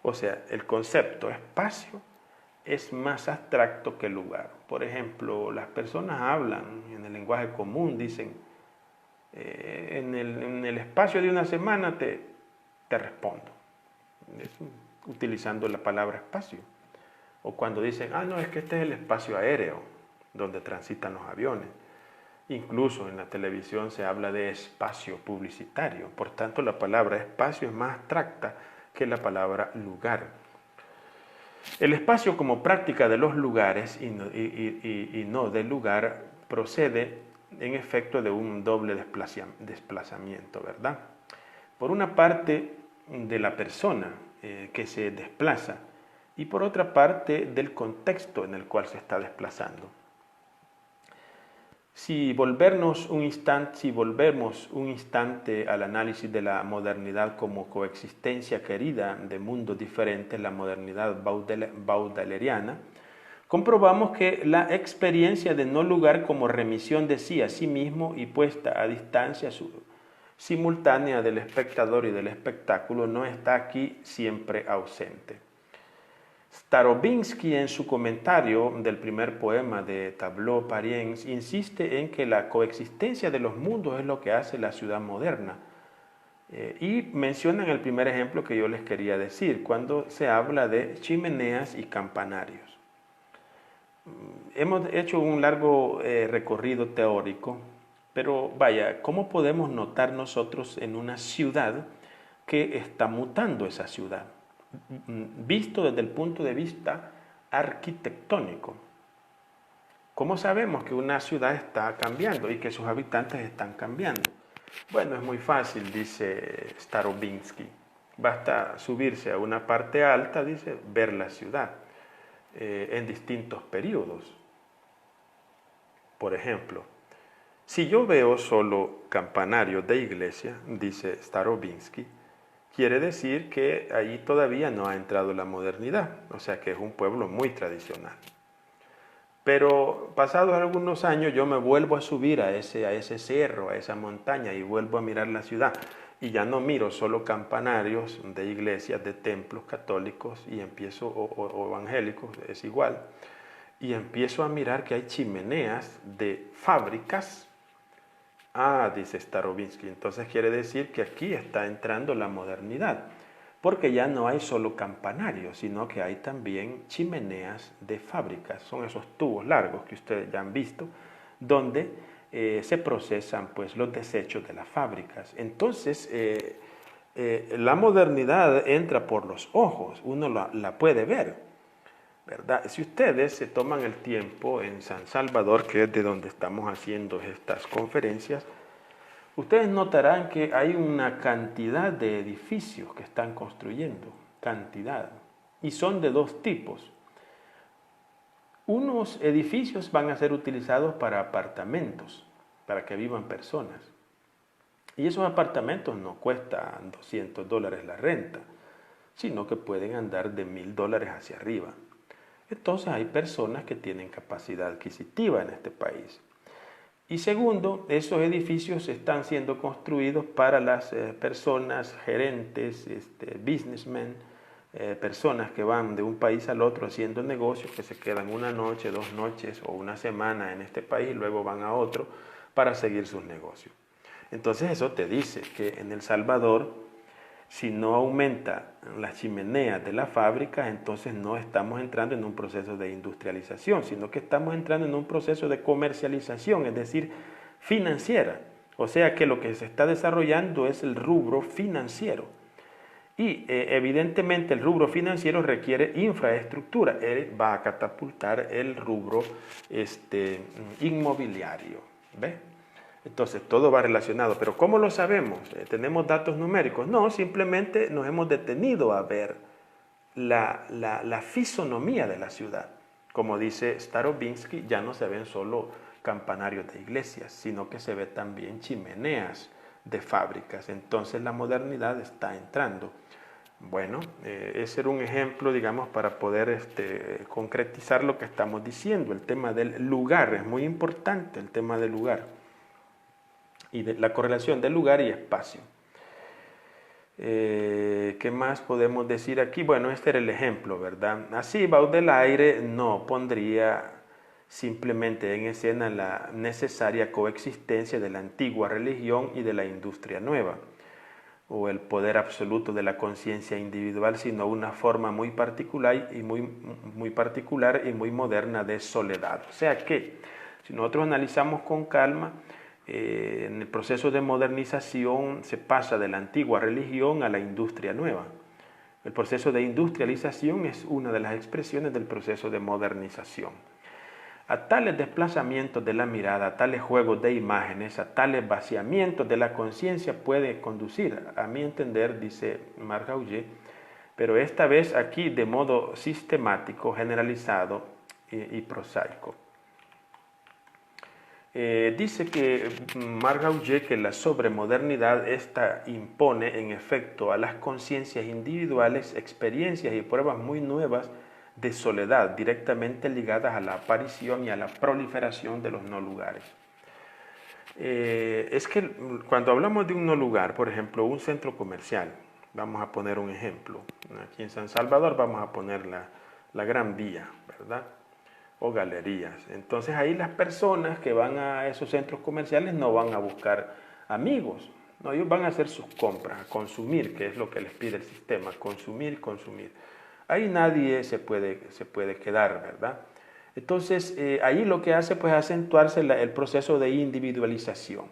O sea, el concepto espacio es más abstracto que lugar. Por ejemplo, las personas hablan en el lenguaje común, dicen, en el espacio de una semana te respondo. Utilizando la palabra espacio. O cuando dicen, no, es que este es el espacio aéreo donde transitan los aviones. Incluso en la televisión se habla de espacio publicitario. Por tanto, la palabra espacio es más abstracta que la palabra lugar. El espacio como práctica de los lugares y no del lugar procede en efecto de un doble desplazamiento, ¿verdad? Por una parte de la persona que se desplaza y por otra parte del contexto en el cual se está desplazando. Si volvemos un instante al análisis de la modernidad como coexistencia querida de mundos diferentes, la modernidad baudeleriana, comprobamos que la experiencia de no lugar como remisión de sí a sí mismo y puesta a distancia simultánea del espectador y del espectáculo no está aquí siempre ausente. Starobinsky, en su comentario del primer poema de Tableau Pariens, insiste en que la coexistencia de los mundos es lo que hace la ciudad moderna. Y mencionan el primer ejemplo que yo les quería decir, cuando se habla de chimeneas y campanarios. Hemos hecho un largo recorrido teórico, pero vaya, ¿cómo podemos notar nosotros en una ciudad que está mutando esa ciudad? Visto desde el punto de vista arquitectónico. ¿Cómo sabemos que una ciudad está cambiando y que sus habitantes están cambiando? Bueno, es muy fácil, dice Starobinsky. Basta subirse a una parte alta, dice, ver la ciudad en distintos periodos. Por ejemplo, si yo veo solo campanarios de iglesia, dice Starobinsky, quiere decir que allí todavía no ha entrado la modernidad, o sea que es un pueblo muy tradicional. Pero pasados algunos años yo me vuelvo a subir a ese cerro, a esa montaña y vuelvo a mirar la ciudad. Y ya no miro solo campanarios de iglesias, de templos católicos y empiezo, o evangélicos, es igual. Y empiezo a mirar que hay chimeneas de fábricas. Ah, dice Starobinsky, entonces quiere decir que aquí está entrando la modernidad. Porque ya no hay solo campanarios, sino que hay también chimeneas de fábricas. Son esos tubos largos que ustedes ya han visto, donde se procesan pues, los desechos de las fábricas. Entonces, la modernidad entra por los ojos, uno la puede ver, ¿verdad? Si ustedes se toman el tiempo en San Salvador, que es de donde estamos haciendo estas conferencias, ustedes notarán que hay una cantidad de edificios que están construyendo, cantidad, y son de dos tipos. Unos edificios van a ser utilizados para apartamentos, para que vivan personas. Y esos apartamentos no cuestan $200 la renta, sino que pueden andar de $1000 hacia arriba. Entonces hay personas que tienen capacidad adquisitiva en este país. Y segundo, esos edificios están siendo construidos para las personas, gerentes, businessmen, personas que van de un país al otro haciendo negocios, que se quedan una noche, 2 noches o una semana en este país y luego van a otro para seguir sus negocios. Entonces eso te dice que en El Salvador, si no aumenta las chimeneas de las fábricas, entonces no estamos entrando en un proceso de industrialización, sino que estamos entrando en un proceso de comercialización, es decir, financiera. O sea que lo que se está desarrollando es el rubro financiero. Y evidentemente el rubro financiero requiere infraestructura. Él va a catapultar el rubro inmobiliario. ¿Ves? Entonces, todo va relacionado. ¿Pero cómo lo sabemos? ¿Tenemos datos numéricos? No, simplemente nos hemos detenido a ver la fisonomía de la ciudad. Como dice Starobinsky, ya no se ven solo campanarios de iglesias, sino que se ven también chimeneas de fábricas. Entonces, la modernidad está entrando. Bueno, ese era un ejemplo, digamos, para poder concretizar lo que estamos diciendo. El tema del lugar es muy importante, el tema del lugar. Y de la correlación de lugar y espacio. ¿Qué más podemos decir aquí? Bueno, este era el ejemplo, ¿verdad? Así, Baudelaire no pondría simplemente en escena la necesaria coexistencia de la antigua religión y de la industria nueva, o el poder absoluto de la conciencia individual, sino una forma muy particular y muy moderna de soledad. O sea que, si nosotros analizamos con calma, en el proceso de modernización se pasa de la antigua religión a la industria nueva. El proceso de industrialización es una de las expresiones del proceso de modernización. A tales desplazamientos de la mirada, a tales juegos de imágenes, a tales vaciamientos de la conciencia puede conducir, a mi entender, dice Marc Augé, pero esta vez aquí de modo sistemático, generalizado y prosaico. Dice que Marc Augé que la sobremodernidad esta impone en efecto a las conciencias individuales experiencias y pruebas muy nuevas de soledad directamente ligadas a la aparición y a la proliferación de los no lugares. Es que cuando hablamos de un no lugar, por ejemplo, un centro comercial, vamos a poner un ejemplo. Aquí en San Salvador vamos a poner la Gran Vía, ¿verdad? O galerías. Entonces ahí las personas que van a esos centros comerciales no van a buscar amigos, no, ellos van a hacer sus compras, a consumir, que es lo que les pide el sistema, consumir, consumir. Ahí nadie se puede quedar, ¿verdad? Entonces, ahí lo que hace pues acentuarse el proceso de individualización.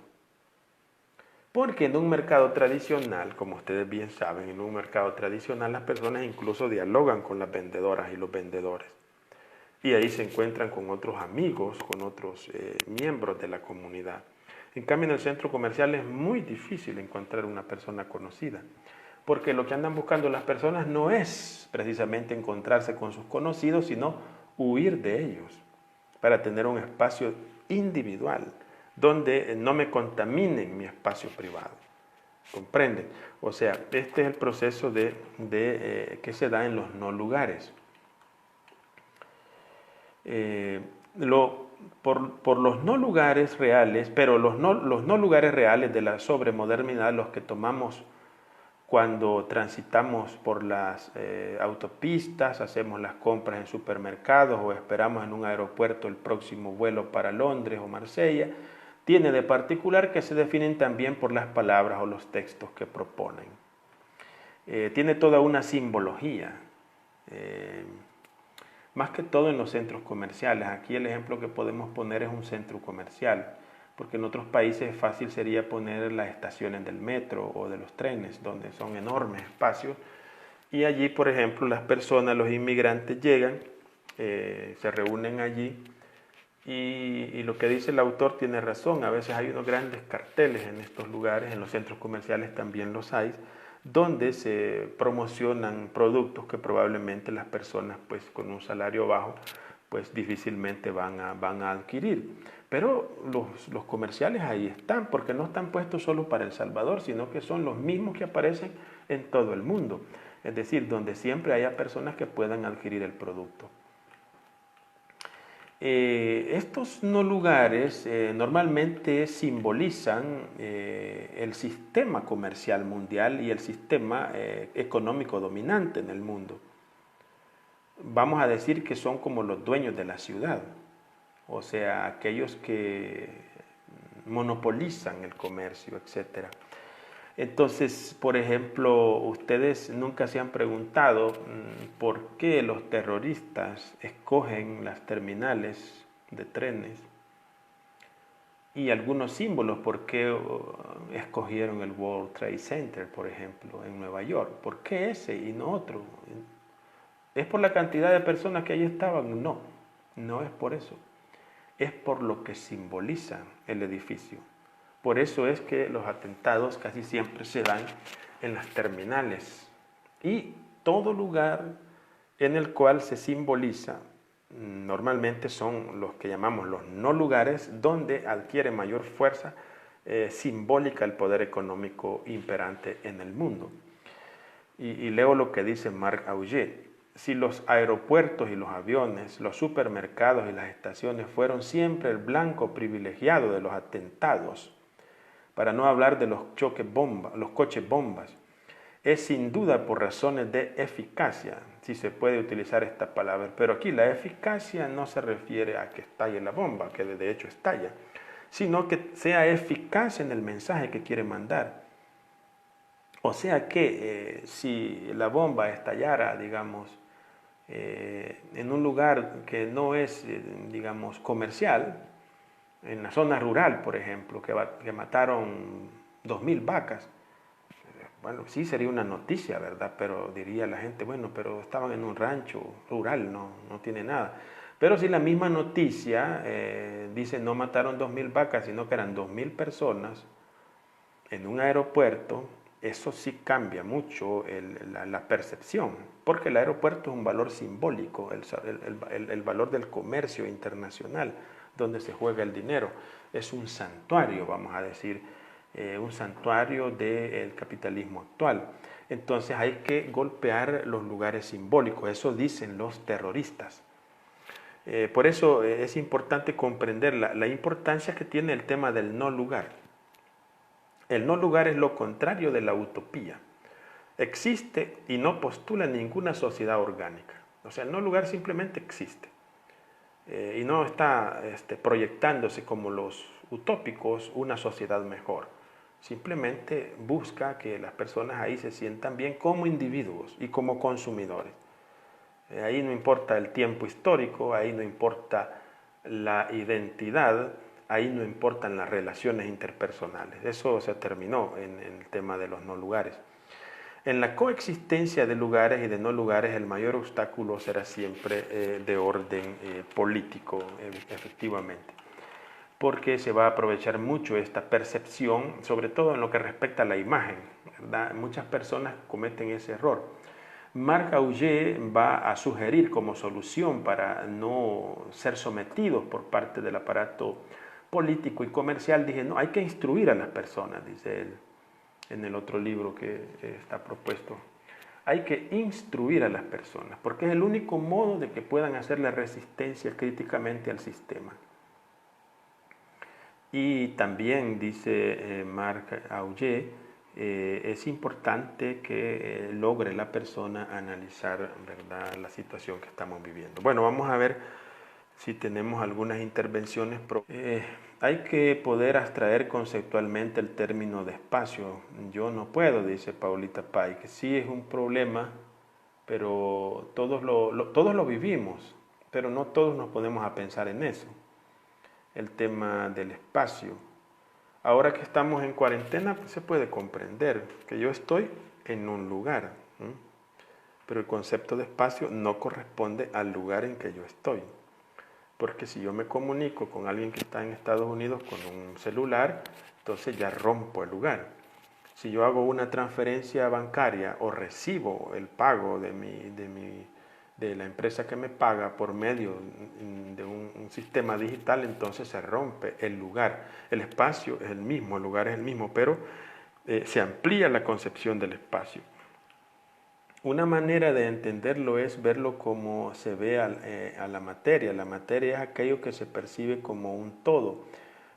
Porque en un mercado tradicional, como ustedes bien saben, en un mercado tradicional las personas incluso dialogan con las vendedoras y los vendedores. Y ahí se encuentran con otros amigos, con otros miembros de la comunidad. En cambio, en el centro comercial es muy difícil encontrar una persona conocida, porque lo que andan buscando las personas no es precisamente encontrarse con sus conocidos, sino huir de ellos, para tener un espacio individual, donde no me contaminen mi espacio privado. ¿Comprenden? O sea, este es el proceso que se da en los no lugares. Por los no lugares reales, pero los no lugares reales de la sobremodernidad, los que tomamos cuando transitamos por las autopistas, hacemos las compras en supermercados o esperamos en un aeropuerto el próximo vuelo para Londres o Marsella, tiene de particular que se definen también por las palabras o los textos que proponen. Tiene toda una simbología. Más que todo en los centros comerciales. Aquí el ejemplo que podemos poner es un centro comercial, porque en otros países fácil sería poner las estaciones del metro o de los trenes, donde son enormes espacios, y allí, por ejemplo, las personas, los inmigrantes llegan, se reúnen allí, y lo que dice el autor tiene razón. A veces hay unos grandes carteles en estos lugares, en los centros comerciales también los hay, donde se promocionan productos que probablemente las personas pues con un salario bajo pues difícilmente van a adquirir. Pero los comerciales ahí están, porque no están puestos solo para El Salvador, sino que son los mismos que aparecen en todo el mundo. Es decir, donde siempre haya personas que puedan adquirir el producto. Estos no lugares normalmente simbolizan el sistema comercial mundial y el sistema económico dominante en el mundo. Vamos a decir que son como los dueños de la ciudad, o sea, aquellos que monopolizan el comercio, etc. Entonces, por ejemplo, ustedes nunca se han preguntado por qué los terroristas escogen las terminales de trenes y algunos símbolos, por qué escogieron el World Trade Center, por ejemplo, en Nueva York. ¿Por qué ese y no otro? ¿Es por la cantidad de personas que allí estaban? No, no es por eso. Es por lo que simboliza el edificio. Por eso es que los atentados casi siempre se dan en las terminales y todo lugar en el cual se simboliza, normalmente son los que llamamos los no lugares, donde adquiere mayor fuerza simbólica el poder económico imperante en el mundo. Y leo lo que dice Marc Augé. Si los aeropuertos y los aviones, los supermercados y las estaciones fueron siempre el blanco privilegiado de los atentados, para no hablar de los coches bombas, es sin duda por razones de eficacia, si se puede utilizar esta palabra. Pero aquí la eficacia no se refiere a que estalle la bomba, que de hecho estalla, sino que sea eficaz en el mensaje que quiere mandar. O sea que si la bomba estallara, digamos, en un lugar que no es, digamos, comercial, en la zona rural, por ejemplo, que mataron 2000 vacas, bueno, sí sería una noticia, ¿verdad? Pero diría la gente, bueno, pero estaban en un rancho rural, no tiene nada. Pero si la misma noticia dice no mataron 2000 vacas, sino que eran 2000 personas en un aeropuerto, eso sí cambia mucho la percepción, porque el aeropuerto es un valor simbólico, el valor del comercio internacional, donde se juega el dinero. Es un santuario, vamos a decir, un santuario del capitalismo actual. Entonces hay que golpear los lugares simbólicos, eso dicen los terroristas. Por eso es importante comprender la importancia que tiene el tema del no lugar. El no lugar es lo contrario de la utopía. Existe y no postula ninguna sociedad orgánica. O sea, el no lugar simplemente existe. Y no está proyectándose como los utópicos una sociedad mejor. Simplemente busca que las personas ahí se sientan bien como individuos y como consumidores. Ahí no importa el tiempo histórico, ahí no importa la identidad, ahí no importan las relaciones interpersonales. Eso se terminó en el tema de los no lugares. En la coexistencia de lugares y de no lugares, el mayor obstáculo será siempre de orden político, efectivamente, porque se va a aprovechar mucho esta percepción, sobre todo en lo que respecta a la imagen, ¿verdad? Muchas personas cometen ese error. Marc Augé va a sugerir como solución para no ser sometidos por parte del aparato político y comercial, dije, no, hay que instruir a las personas, dice él en el otro libro que está propuesto. Hay que instruir a las personas, porque es el único modo de que puedan hacer la resistencia críticamente al sistema. Y también, dice Marc Augé, es importante que logre la persona analizar, ¿verdad?, la situación que estamos viviendo. Bueno, vamos a ver si tenemos algunas intervenciones. Hay que poder abstraer conceptualmente el término de espacio. Yo no puedo, dice Paulita Pay, que sí es un problema, pero todos lo vivimos, pero no todos nos ponemos a pensar en eso. El tema del espacio. Ahora que estamos en cuarentena, pues se puede comprender que yo estoy en un lugar, ¿sí? Pero el concepto de espacio no corresponde al lugar en que yo estoy. Porque si yo me comunico con alguien que está en Estados Unidos con un celular, entonces ya rompo el lugar. Si yo hago una transferencia bancaria o recibo el pago de la empresa que me paga por medio de un sistema digital, entonces se rompe el lugar. El espacio es el mismo, el lugar es el mismo, pero se amplía la concepción del espacio. Una manera de entenderlo es verlo como se ve a la materia. La materia es aquello que se percibe como un todo,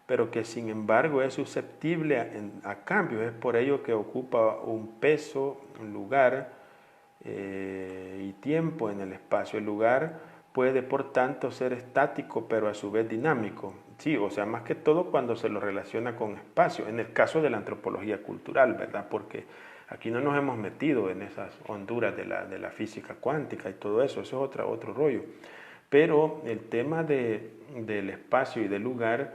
pero que sin embargo es susceptible a cambios. Es por ello que ocupa un peso, un lugar y tiempo en el espacio. El lugar puede por tanto ser estático, pero a su vez dinámico. Sí, o sea, más que todo cuando se lo relaciona con espacio. En el caso de la antropología cultural, ¿verdad? Porque aquí no nos hemos metido en esas honduras de la física cuántica y todo eso. Eso es otro rollo. Pero el tema del espacio y del lugar,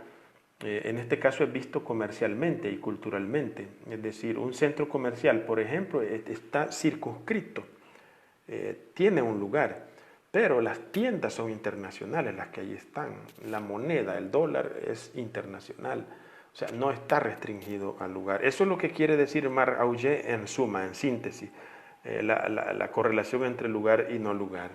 en este caso es visto comercialmente y culturalmente. Es decir, un centro comercial, por ejemplo, está circunscrito, tiene un lugar, pero las tiendas son internacionales, las que ahí están. La moneda, el dólar, es internacional. O sea, no está restringido al lugar. Eso es lo que quiere decir Marc Augé en suma, en síntesis, la correlación entre lugar y no lugar.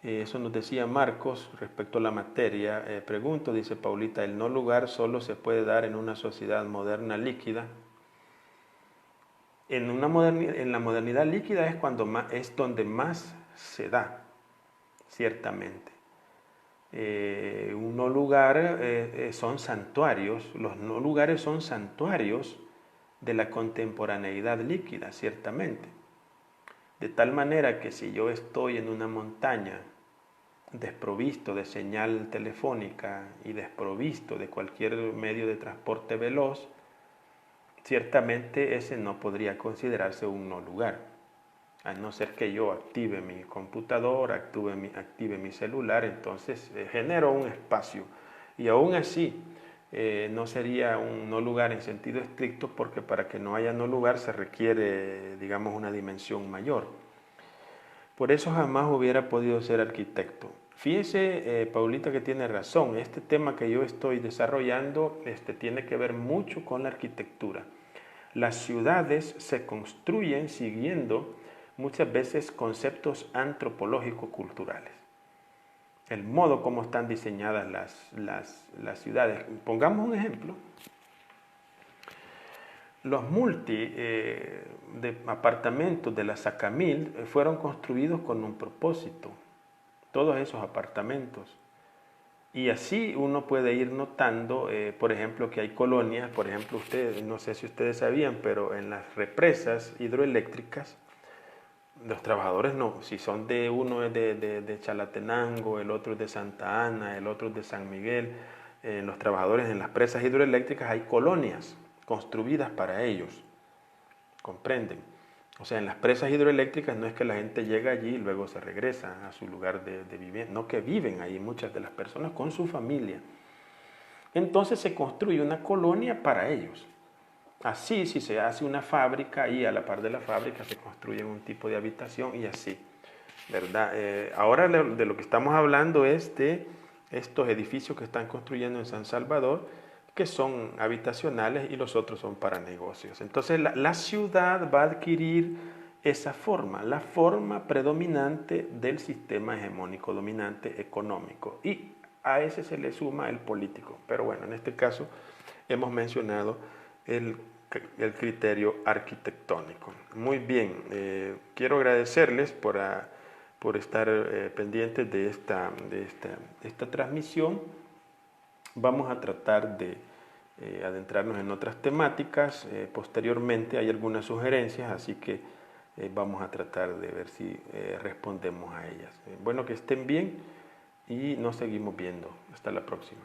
Eso nos decía Marcos respecto a la materia. Pregunto, dice Paulita, ¿el no lugar solo se puede dar en una sociedad moderna líquida? En la modernidad líquida es donde más se da, ciertamente. Un no lugar son santuarios, los no lugares son santuarios de la contemporaneidad líquida, ciertamente. De tal manera que si yo estoy en una montaña desprovisto de señal telefónica y desprovisto de cualquier medio de transporte veloz, ciertamente ese no podría considerarse un no lugar, a no ser que yo active mi computador, active mi celular, entonces genero un espacio. Y aún así, no sería un no lugar en sentido estricto, porque para que no haya no lugar se requiere, digamos, una dimensión mayor. Por eso jamás hubiera podido ser arquitecto. Fíjese, Paulita, que tiene razón. Este tema que yo estoy desarrollando tiene que ver mucho con la arquitectura. Las ciudades se construyen siguiendo muchas veces conceptos antropológico-culturales. El modo como están diseñadas las ciudades. Pongamos un ejemplo. Los de apartamentos de la Sacamil fueron construidos con un propósito. todos esos apartamentos. Y así uno puede ir notando, por ejemplo, que hay colonias, por ejemplo, ustedes, no sé si ustedes sabían, pero en las represas hidroeléctricas, los trabajadores no, si son de uno es de Chalatenango, el otro es de Santa Ana, el otro es de San Miguel, los trabajadores en las presas hidroeléctricas hay colonias construidas para ellos, ¿comprenden? O sea, en las presas hidroeléctricas no es que la gente llega allí y luego se regresa a su lugar de vivienda, no, que viven ahí muchas de las personas con su familia. Entonces se construye una colonia para ellos. Así, si se hace una fábrica, y a la par de la fábrica se construye un tipo de habitación y así, ¿verdad? Ahora de lo que estamos hablando es de estos edificios que están construyendo en San Salvador, que son habitacionales y los otros son para negocios. Entonces la ciudad va a adquirir esa forma, la forma predominante del sistema hegemónico dominante económico, y a ese se le suma el político. Pero bueno, en este caso hemos mencionado el, el criterio arquitectónico. Muy bien, quiero agradecerles por estar pendientes de esta transmisión. Vamos a tratar de adentrarnos en otras temáticas. Posteriormente hay algunas sugerencias, así que vamos a tratar de ver si respondemos a ellas. Bueno, que estén bien y nos seguimos viendo. Hasta la próxima.